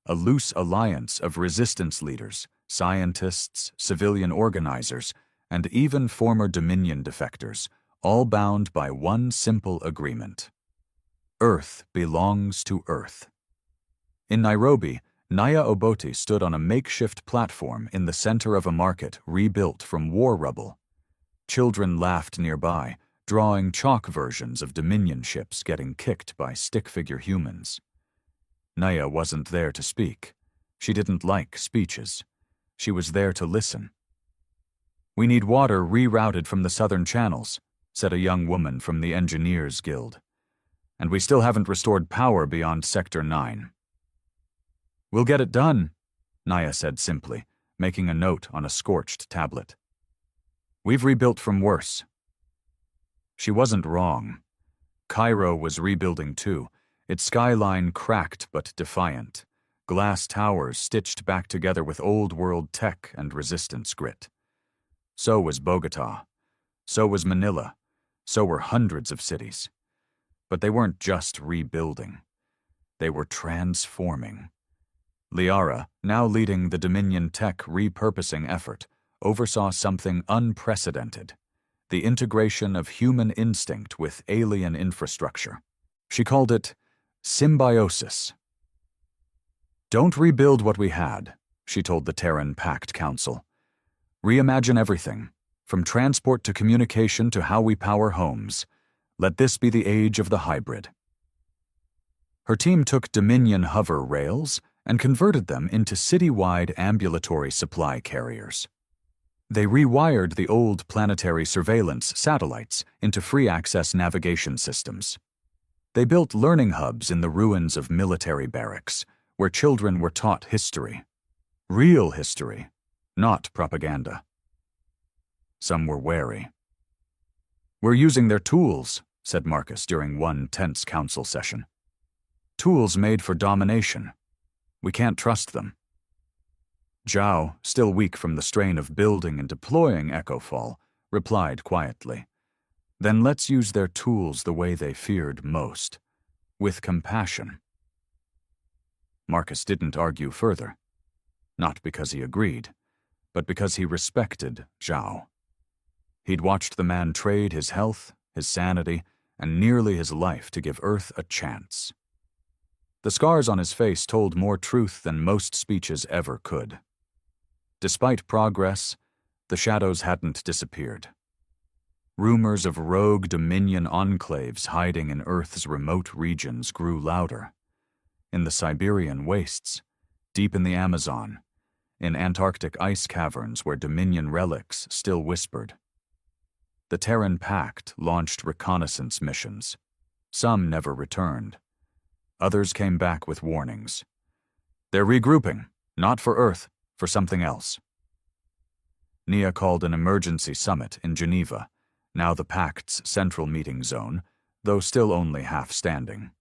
A loose alliance of resistance leaders, scientists, civilian organizers, and even former Dominion defectors, all bound by one simple agreement. Earth belongs to Earth. In Nairobi, Naya Obote stood on a makeshift platform in the center of a market rebuilt from war rubble. Children laughed nearby, drawing chalk versions of Dominion ships getting kicked by stick-figure humans. Naya wasn't there to speak. She didn't like speeches. She was there to listen. "We need water rerouted from the southern channels," said a young woman from the Engineers Guild. "And we still haven't restored power beyond Sector 9. "We'll get it done," Naya said simply, making a note on a scorched tablet. "We've rebuilt from worse." She wasn't wrong. Cairo was rebuilding too, its skyline cracked but defiant, glass towers stitched back together with old-world tech and resistance grit. So was Bogota. So was Manila. So were hundreds of cities. But they weren't just rebuilding. They were transforming. Liara, now leading the Dominion tech repurposing effort, oversaw something unprecedented: the integration of human instinct with alien infrastructure. She called it symbiosis. "Don't rebuild what we had," she told the Terran Pact Council. "Reimagine everything, from transport to communication to how we power homes. Let this be the age of the hybrid." Her team took Dominion hover rails and converted them into city-wide ambulatory supply carriers. They rewired the old planetary surveillance satellites into free-access navigation systems. They built learning hubs in the ruins of military barracks, where children were taught history. Real history, not propaganda. Some were wary. "We're using their tools," said Marcus during one tense council session. "Tools made for domination. We can't trust them." Zhao, still weak from the strain of building and deploying Echofall, replied quietly, "Then let's use their tools the way they feared most, with compassion." Marcus didn't argue further, not because he agreed, but because he respected Zhao. He'd watched the man trade his health, his sanity, and nearly his life to give Earth a chance. The scars on his face told more truth than most speeches ever could. Despite progress, the shadows hadn't disappeared. Rumors of rogue Dominion enclaves hiding in Earth's remote regions grew louder. In the Siberian wastes, deep in the Amazon, in Antarctic ice caverns where Dominion relics still whispered. The Terran Pact launched reconnaissance missions. Some never returned. Others came back with warnings. They're regrouping, not for Earth, for something else. Nia called an emergency summit in Geneva, now the Pact's central meeting zone, though still only half standing.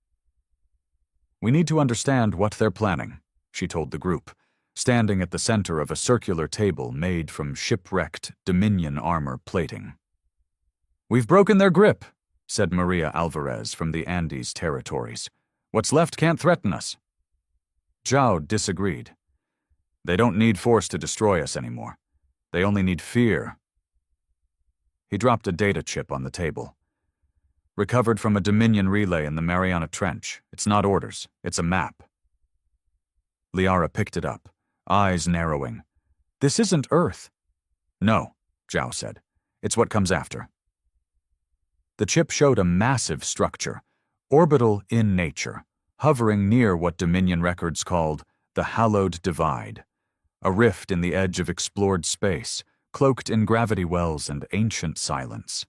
"We need to understand what they're planning," she told the group, standing at the center of a circular table made from shipwrecked Dominion armor plating. "We've broken their grip," said Maria Alvarez from the Andes territories. "What's left can't threaten us." Zhao disagreed. "They don't need force to destroy us anymore. They only need fear." He dropped a data chip on the table. "Recovered from a Dominion relay in the Mariana Trench. It's not orders, it's a map." Liara picked it up, eyes narrowing. "This isn't Earth." "No," Zhao said. "It's what comes after." The chip showed a massive structure, orbital in nature, hovering near what Dominion records called the Hallowed Divide, a rift in the edge of explored space, cloaked in gravity wells and ancient silence.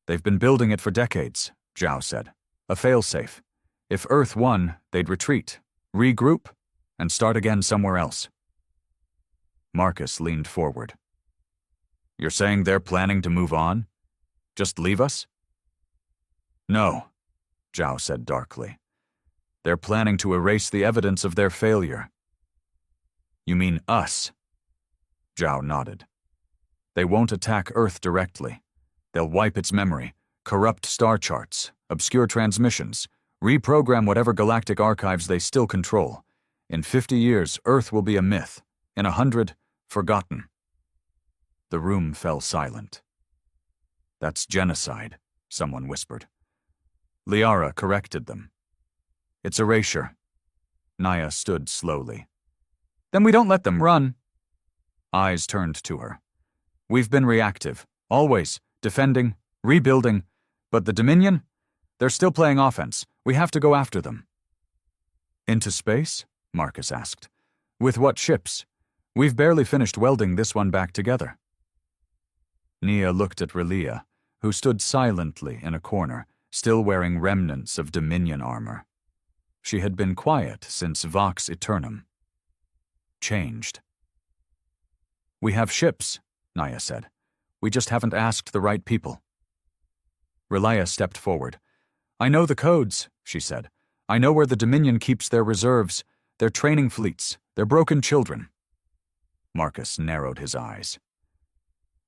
"They've been building it for decades," Zhao said. "A failsafe. If Earth won, they'd retreat, regroup, and start again somewhere else." Marcus leaned forward. "You're saying they're planning to move on? Just leave us?" "No," Zhao said darkly. "They're planning to erase the evidence of their failure." "You mean us?" Zhao nodded. "They won't attack Earth directly. They'll wipe its memory, corrupt star charts, obscure transmissions, reprogram whatever galactic archives they still control. In 50 years, Earth will be a myth. In 100, forgotten." The room fell silent. "That's genocide," someone whispered. Liara corrected them. "It's erasure." Naya stood slowly. "Then we don't let them run." Eyes turned to her. "We've been reactive, always, defending, rebuilding, but the Dominion? They're still playing offense. We have to go after them." "Into space?" Marcus asked. "With what ships? We've barely finished welding this one back together." Nia looked at Relia, who stood silently in a corner, still wearing remnants of Dominion armor. She had been quiet since Vox Aeternum. Changed. "We have ships," Naya said. "We just haven't asked the right people." Relia stepped forward. "I know the codes," she said. "I know where the Dominion keeps their reserves, their training fleets, their broken children." Marcus narrowed his eyes.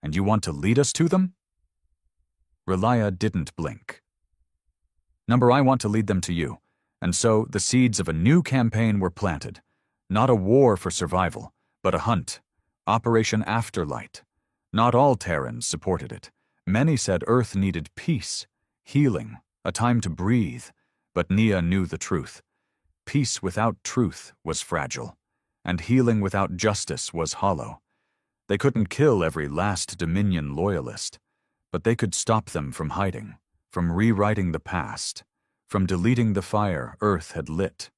"And you want to lead us to them?" Relia didn't blink. "Number, I want to lead them to you, And so the seeds of a new campaign were planted. Not a war for survival, but a hunt. Operation Afterlight. Not all Terrans supported it. Many said Earth needed peace, healing, a time to breathe. But Nia knew the truth. Peace without truth was fragile, and healing without justice was hollow. They couldn't kill every last Dominion loyalist, but they could stop them from hiding, from rewriting the past, from deleting the fire Earth had lit.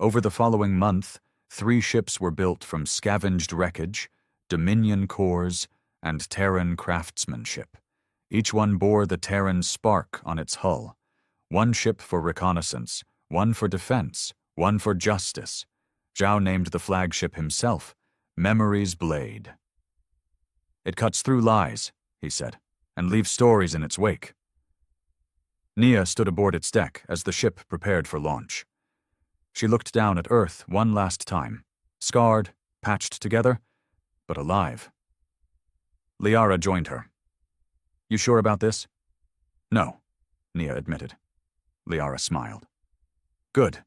Over the following month, 3 ships were built from scavenged wreckage, Dominion cores, and Terran craftsmanship. Each one bore the Terran spark on its hull. 1 ship for reconnaissance, 1 for defense, 1 for justice. Zhao named the flagship himself, Memory's Blade. "It cuts through lies," he said, "and leaves stories in its wake." Nia stood aboard its deck as the ship prepared for launch. She looked down at Earth one last time, scarred, patched together, but alive. Liara joined her. "You sure about this?" "No," Nia admitted. Liara smiled. "Good.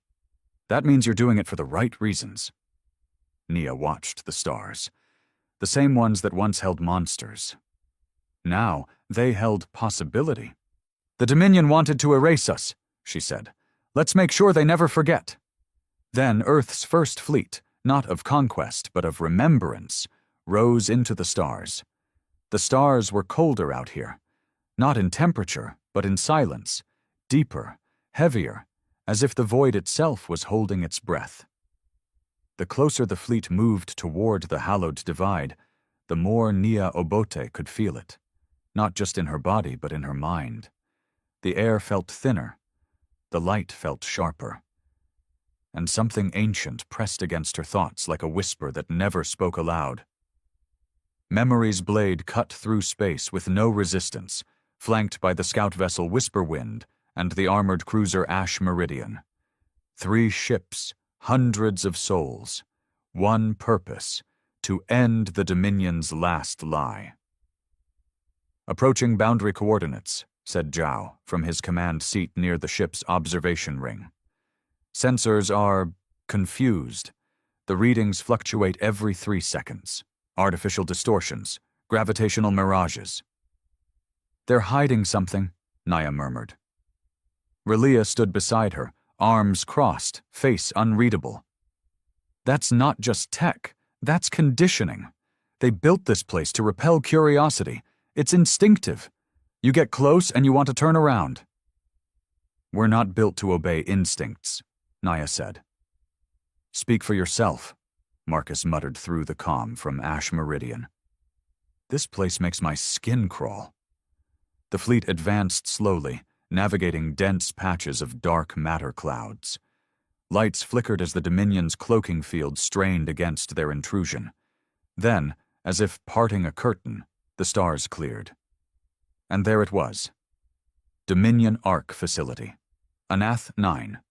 That means you're doing it for the right reasons." Nia watched the stars. The same ones that once held monsters. Now, they held possibility. "The Dominion wanted to erase us," she said. "Let's make sure they never forget." Then Earth's first fleet, not of conquest but of remembrance, rose into the stars. The stars were colder out here, not in temperature, but in silence, deeper, heavier, as if the void itself was holding its breath. The closer the fleet moved toward the hallowed divide, the more Nia Obote could feel it, not just in her body but in her mind. The air felt thinner, the light felt sharper, and something ancient pressed against her thoughts like a whisper that never spoke aloud. Memory's blade cut through space with no resistance, flanked by the scout vessel Whisperwind and the armored cruiser Ash Meridian. 3 ships, hundreds of souls, one purpose: to end the Dominion's last lie. "Approaching boundary coordinates," said Zhao from his command seat near the ship's observation ring. "Sensors are confused. The readings fluctuate every 3 seconds. Artificial distortions, gravitational mirages." "They're hiding something," Nia murmured. Relia stood beside her, arms crossed, face unreadable. "That's not just tech, that's conditioning. They built this place to repel curiosity. It's instinctive. You get close and you want to turn around." "We're not built to obey instincts," Nia said. "Speak for yourself," Marcus muttered through the comm from Ash Meridian. "This place makes my skin crawl." The fleet advanced slowly, navigating dense patches of dark matter clouds. Lights flickered as the Dominion's cloaking field strained against their intrusion. Then, as if parting a curtain, the stars cleared. And there it was. Dominion Arc Facility. Anath 9.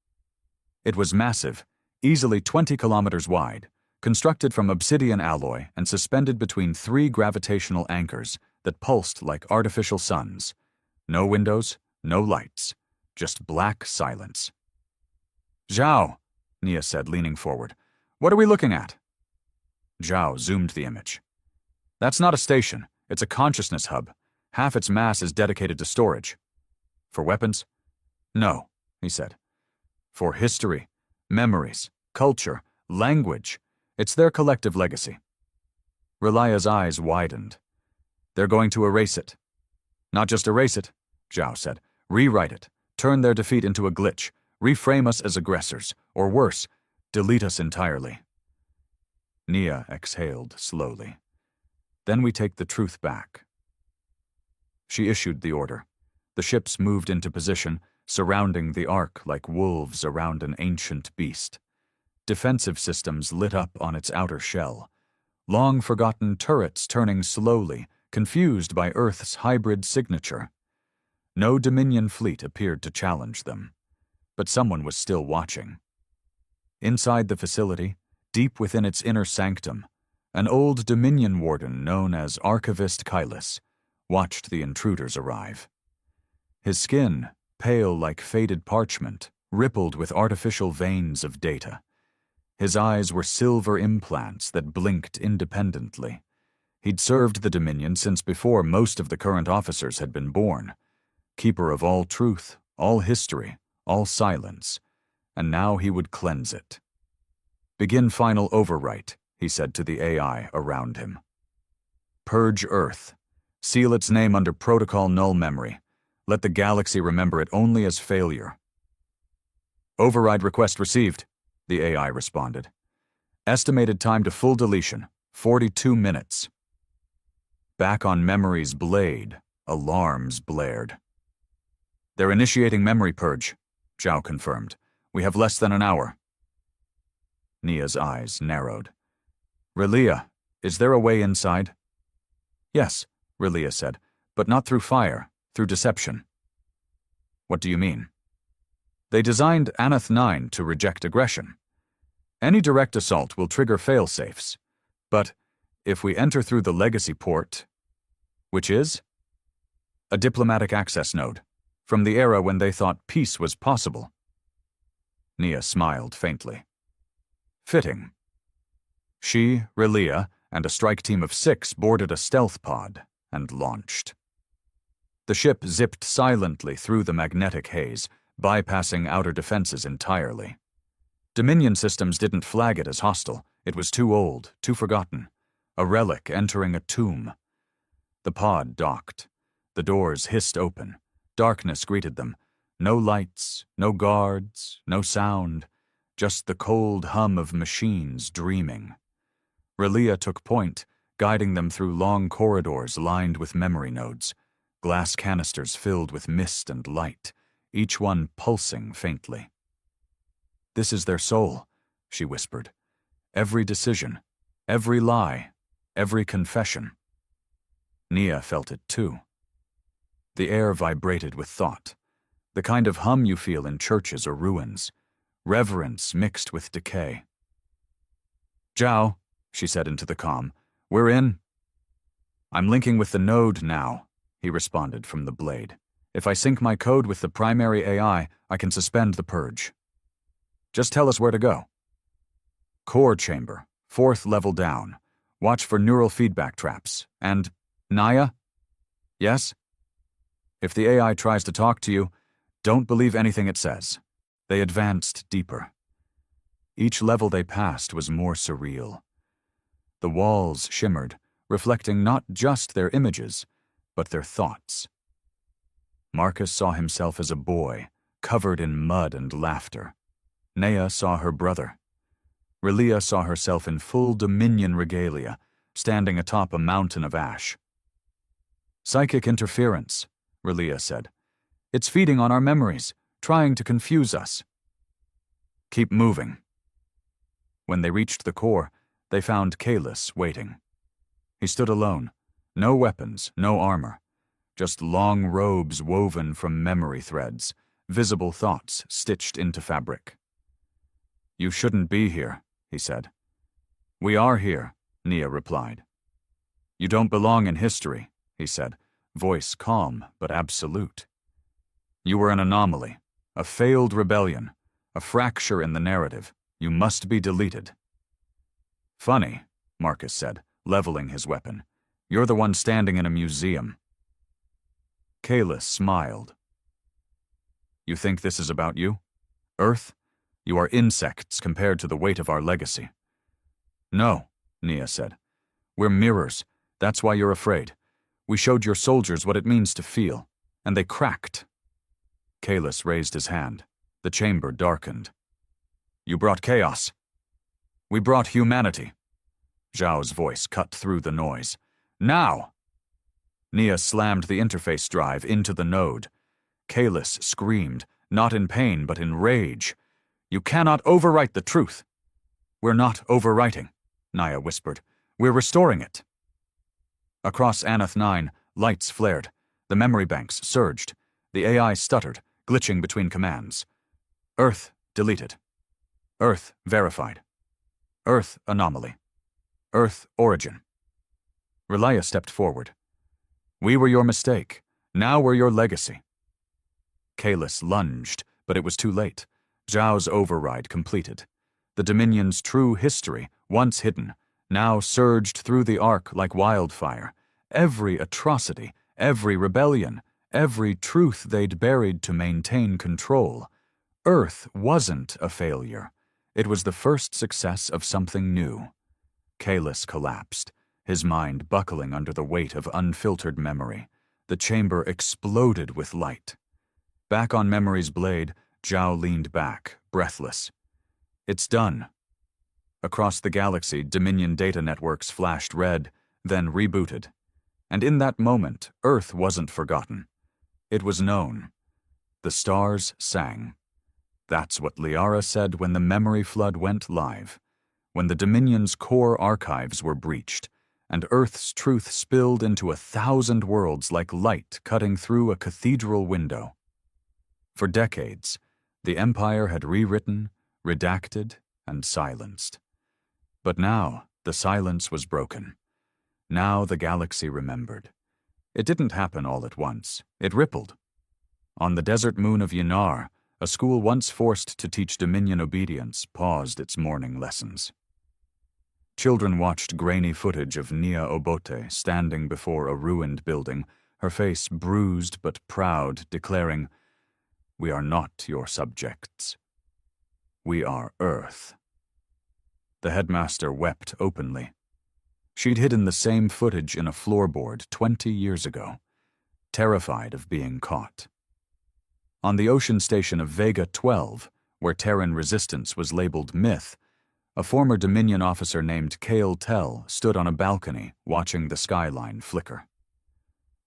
It was massive, easily 20 kilometers wide, constructed from obsidian alloy and suspended between 3 gravitational anchors that pulsed like artificial suns. No windows, no lights, just black silence. "Zhao," Nia said, leaning forward. "What are we looking at?" Zhao zoomed the image. "That's not a station, it's a consciousness hub. Half its mass is dedicated to storage." "For weapons?" "No," he said. "For history, memories, culture, language. It's their collective legacy." Relia's eyes widened. "They're going to erase it." "Not just erase it," Zhao said. "Rewrite it, turn their defeat into a glitch, reframe us as aggressors, or worse, delete us entirely." Nia exhaled slowly. "Then we take the truth back." She issued the order. The ships moved into position, surrounding the Ark like wolves around an ancient beast. Defensive systems lit up on its outer shell. Long-forgotten turrets turning slowly, confused by Earth's hybrid signature. No Dominion fleet appeared to challenge them. But someone was still watching. Inside the facility, deep within its inner sanctum, an old Dominion warden known as Archivist Kylus watched the intruders arrive. His skin, pale like faded parchment, rippled with artificial veins of data. His eyes were silver implants that blinked independently. He'd served the Dominion since before most of the current officers had been born. Keeper of all truth, all history, all silence. And now he would cleanse it. "Begin final overwrite," he said to the AI around him. "Purge Earth. Seal its name under protocol null memory. Let the galaxy remember it only as failure." "Override request received," the AI responded. "Estimated time to full deletion, 42 minutes. Back on memory's blade, alarms blared. "They're initiating memory purge," Zhao confirmed. "We have less than an hour." Nia's eyes narrowed. "Relia, is there a way inside?" "Yes," Relia said, "but not through fire, through deception." "What do you mean?" "They designed Anath 9 to reject aggression. Any direct assault will trigger fail-safes. But if we enter through the legacy port, which is a diplomatic access node, from the era when they thought peace was possible." Nia smiled faintly. "Fitting." She, Relia, and a strike team of 6 boarded a stealth pod and launched. The ship zipped silently through the magnetic haze, bypassing outer defenses entirely. Dominion systems didn't flag it as hostile. It was too old, too forgotten. A relic entering a tomb. The pod docked. The doors hissed open. Darkness greeted them. No lights, no guards, no sound. Just the cold hum of machines dreaming. Relia took point, guiding them through long corridors lined with memory nodes. Glass canisters filled with mist and light, each one pulsing faintly. "This is their soul," she whispered. "Every decision, every lie, every confession." Nia felt it too. The air vibrated with thought, the kind of hum you feel in churches or ruins, reverence mixed with decay. "Zhao," she said into the comm, "we're in." "I'm linking with the node now," he responded from the blade. "If I sync my code with the primary AI, I can suspend the purge." "Just tell us where to go." "Core chamber, 4th level down. Watch for neural feedback traps. And, Naya?" "Yes?" "If the AI tries to talk to you, don't believe anything it says." They advanced deeper. Each level they passed was more surreal. The walls shimmered, reflecting not just their images, but their thoughts. Marcus saw himself as a boy, covered in mud and laughter. Nea saw her brother. Relia saw herself in full Dominion regalia, standing atop a mountain of ash. "Psychic interference," Relia said. "It's feeding on our memories, trying to confuse us." "Keep moving." When they reached the core, they found Kalis waiting. He stood alone, no weapons, no armor, just long robes woven from memory threads, visible thoughts stitched into fabric. "You shouldn't be here," he said. "We are here," Nia replied. "You don't belong in history," he said, voice calm but absolute. "You were an anomaly, a failed rebellion, a fracture in the narrative. You must be deleted." "Funny," Marcus said, leveling his weapon. "You're the one standing in a museum." Kalis smiled. "You think this is about you? Earth? You are insects compared to the weight of our legacy." "No," Nia said. "We're mirrors. That's why you're afraid. We showed your soldiers what it means to feel, and they cracked." Kalis raised his hand. The chamber darkened. "You brought chaos." "We brought humanity." Zhao's voice cut through the noise. "Now!" Nia slammed the interface drive into the node. Kalis screamed, not in pain but in rage. "You cannot overwrite the truth." "We're not overwriting," Nia whispered. "We're restoring it." Across Anath 9, lights flared. The memory banks surged. The AI stuttered, glitching between commands. "Earth deleted. Earth verified. Earth anomaly. Earth origin." Relia stepped forward. "We were your mistake. Now we're your legacy." Kalis lunged, but it was too late. Zhao's override completed. The Dominion's true history, once hidden, now surged through the Ark like wildfire. Every atrocity, every rebellion, every truth they'd buried to maintain control. Earth wasn't a failure. It was the first success of something new. Kalis collapsed, his mind buckling under the weight of unfiltered memory. The chamber exploded with light. Back on memory's blade, Zhao leaned back, breathless. It's done. Across the galaxy, Dominion data networks flashed red, then rebooted. And in that moment, Earth wasn't forgotten. It was known. The stars sang. That's what Liara said when the memory flood went live, when the Dominion's core archives were breached, and Earth's truth spilled into 1,000 worlds like light cutting through a cathedral window. For decades, the Empire had rewritten, redacted, and silenced. But now, the silence was broken. Now the galaxy remembered. It didn't happen all at once. It rippled. On the desert moon of Yanar, a school once forced to teach Dominion obedience paused its morning lessons. Children watched grainy footage of Nia Obote standing before a ruined building, her face bruised but proud, declaring, "We are not your subjects. We are Earth." The headmaster wept openly. She'd hidden the same footage in a floorboard 20 years ago, terrified of being caught. On the ocean station of Vega 12, where Terran resistance was labeled myth, a former Dominion officer named Kale Tell stood on a balcony watching the skyline flicker.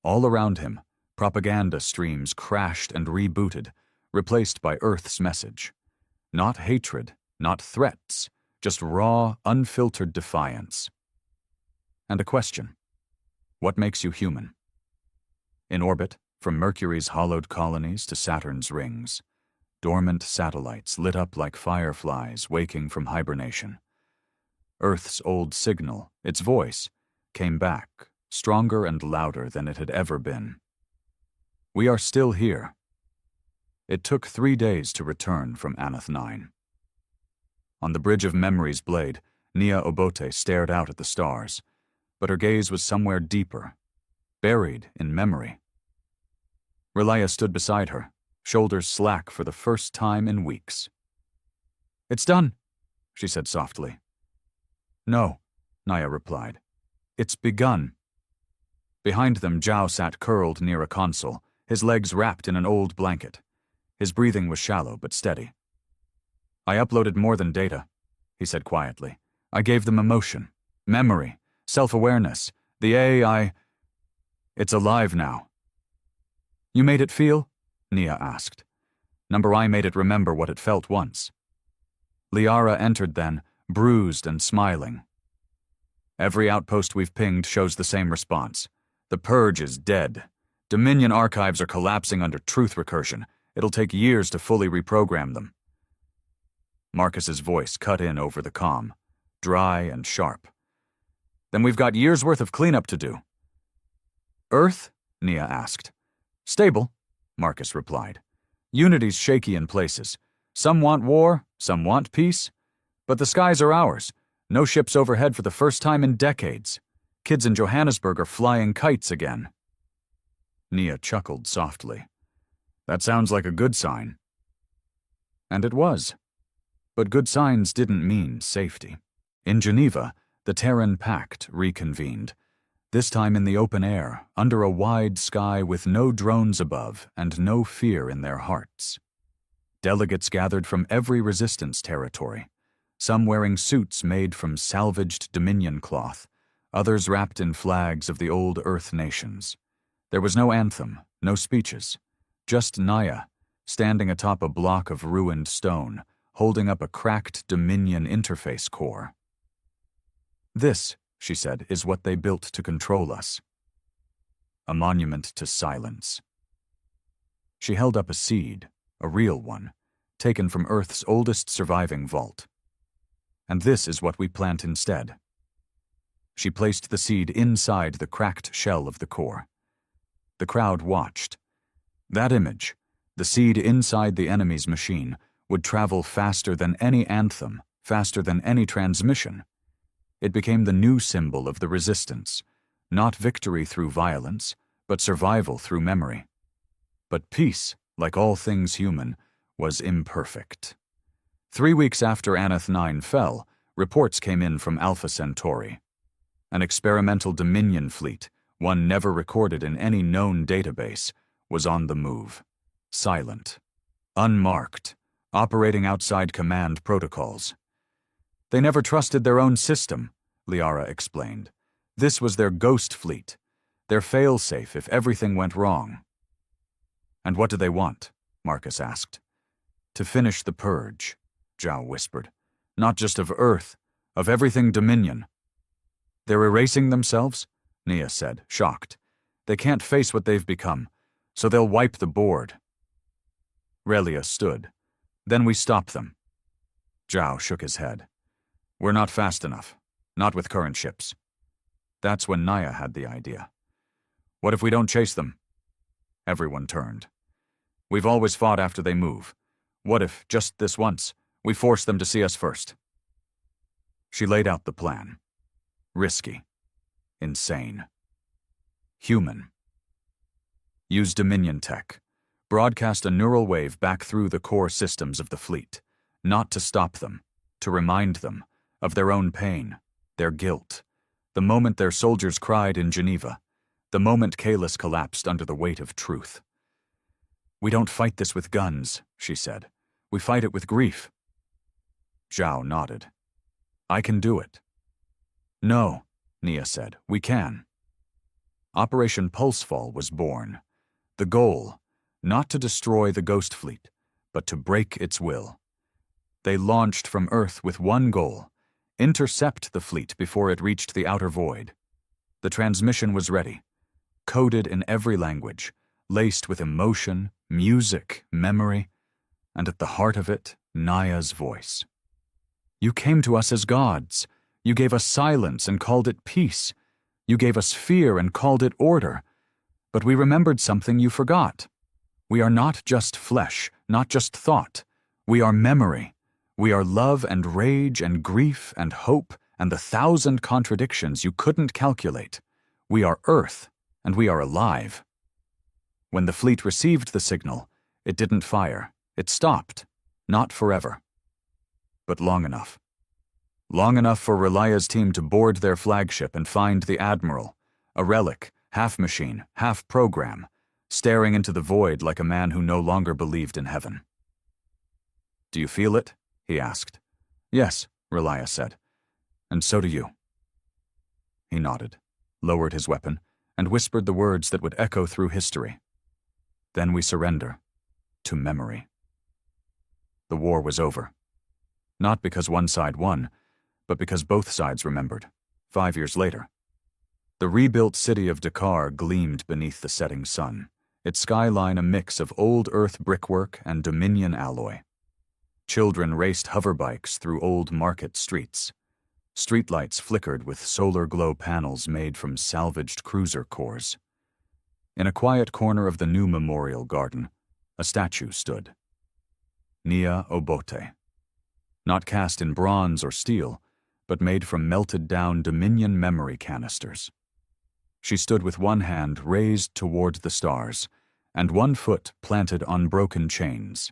All around him, propaganda streams crashed and rebooted, replaced by Earth's message. Not hatred, not threats, just raw, unfiltered defiance. And a question. What makes you human? In orbit, from Mercury's hollowed colonies to Saturn's rings, dormant satellites lit up like fireflies waking from hibernation. Earth's old signal, its voice, came back, stronger and louder than it had ever been. We are still here. It took 3 days to return from Anath 9. On the bridge of Memory's blade, Nia Obote stared out at the stars, but her gaze was somewhere deeper, buried in memory. Relia stood beside her, shoulders slack for the first time in weeks. "It's done," she said softly. "No," Nia replied. "It's begun." Behind them, Zhao sat curled near a console, his legs wrapped in an old blanket. His breathing was shallow but steady. "I uploaded more than data," he said quietly. "I gave them emotion, memory, self-awareness. The AI... It's alive now." "You made it feel?" Nia asked. Number I made it remember what it felt once. Liara entered then, bruised and smiling. "Every outpost we've pinged shows the same response. The purge is dead. Dominion archives are collapsing under truth recursion. It'll take years to fully reprogram them." Marcus's voice cut in over the comm, dry and sharp. "Then we've got years' worth of cleanup to do." "Earth?" Nia asked. "Stable," Marcus replied. "Unity's shaky in places. Some want war, some want peace. But the skies are ours. No ships overhead for the first time in decades. Kids in Johannesburg are flying kites again." Nia chuckled softly. "That sounds like a good sign." And it was. But good signs didn't mean safety. In Geneva, the Terran Pact reconvened, this time in the open air, under a wide sky with no drones above and no fear in their hearts. Delegates gathered from every resistance territory, some wearing suits made from salvaged Dominion cloth, others wrapped in flags of the old Earth nations. There was no anthem, no speeches, just Naya, standing atop a block of ruined stone, holding up a cracked Dominion interface core. "This," she said, "is what they built to control us. A monument to silence." She held up a seed, a real one, taken from Earth's oldest surviving vault. "And this is what we plant instead." She placed the seed inside the cracked shell of the core. The crowd watched. That image, the seed inside the enemy's machine, would travel faster than any anthem, faster than any transmission. It became the new symbol of the resistance, not victory through violence, but survival through memory. But peace, like all things human, was imperfect. 3 weeks after Anath 9 fell, reports came in from Alpha Centauri. An experimental Dominion fleet, one never recorded in any known database, was on the move. Silent, unmarked, operating outside command protocols. They never trusted their own system, Liara explained. This was their ghost fleet, their fail-safe if everything went wrong. And what do they want? Marcus asked. To finish the purge, Zhao whispered. Not just of Earth, of everything Dominion. They're erasing themselves? Nia said, shocked. They can't face what they've become, so they'll wipe the board. Relia stood. Then we stop them. Zhao shook his head. We're not fast enough, not with current ships. That's when Naya had the idea. What if we don't chase them? Everyone turned. We've always fought after they move. What if, just this once, we force them to see us first? She laid out the plan. Risky. Insane. Human. Use Dominion tech. Broadcast a neural wave back through the core systems of the fleet, not to stop them, to remind them of their own pain, their guilt, the moment their soldiers cried in Geneva, the moment Kalis collapsed under the weight of truth. We don't fight this with guns, she said. We fight it with grief. Zhao nodded. I can do it. No, Nia said, we can. Operation Pulsefall was born. The goal, not to destroy the Ghost Fleet, but to break its will. They launched from Earth with one goal: intercept the fleet before it reached the outer void. The transmission was ready, coded in every language, laced with emotion, music, memory, and at the heart of it, Naya's voice. You came to us as gods. You gave us silence and called it peace. You gave us fear and called it order. But we remembered something you forgot. We are not just flesh, not just thought. We are memory. We are love and rage and grief and hope and the 1,000 contradictions you couldn't calculate. We are Earth, and we are alive. When the fleet received the signal, it didn't fire. It stopped. Not forever. But long enough. Long enough for Relia's team to board their flagship and find the Admiral, a relic, half machine, half program, staring into the void like a man who no longer believed in heaven. Do you feel it? He asked. Yes, Relia said. And so do you. He nodded, lowered his weapon, and whispered the words that would echo through history. Then we surrender to memory. The war was over. Not because one side won, but because both sides remembered, 5 years later. The rebuilt city of Dakar gleamed beneath the setting sun, its skyline a mix of old Earth brickwork and Dominion alloy. Children raced hoverbikes through old market streets. Streetlights flickered with solar glow panels made from salvaged cruiser cores. In a quiet corner of the new memorial garden, a statue stood. Nia Obote. Not cast in bronze or steel, but made from melted-down Dominion memory canisters. She stood with one hand raised toward the stars, and one foot planted on broken chains.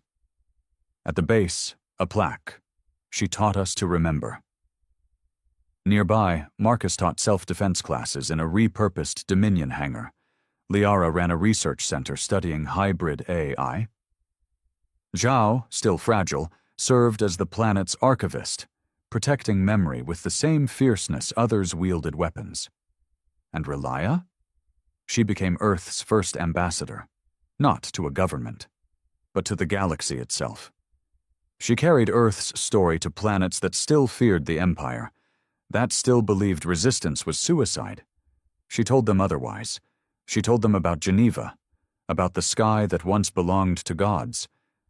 At the base, a plaque. She taught us to remember. Nearby, Marcus taught self-defense classes in a repurposed Dominion hangar. Liara ran a research center studying hybrid AI. Zhao, still fragile, served as the planet's archivist, protecting memory with the same fierceness others wielded weapons. And Relia? She became Earth's first ambassador, not to a government, but to the galaxy itself. She carried Earth's story to planets that still feared the Empire, that still believed resistance was suicide. She told them otherwise. She told them about Geneva, about the sky that once belonged to gods,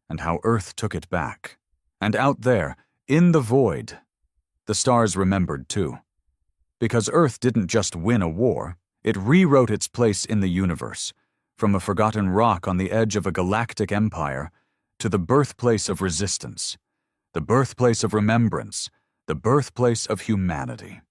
and how Earth took it back. And out there, in the void, the stars remembered too. Because Earth didn't just win a war, it rewrote its place in the universe, from a forgotten rock on the edge of a galactic empire to the birthplace of resistance, the birthplace of remembrance, the birthplace of humanity.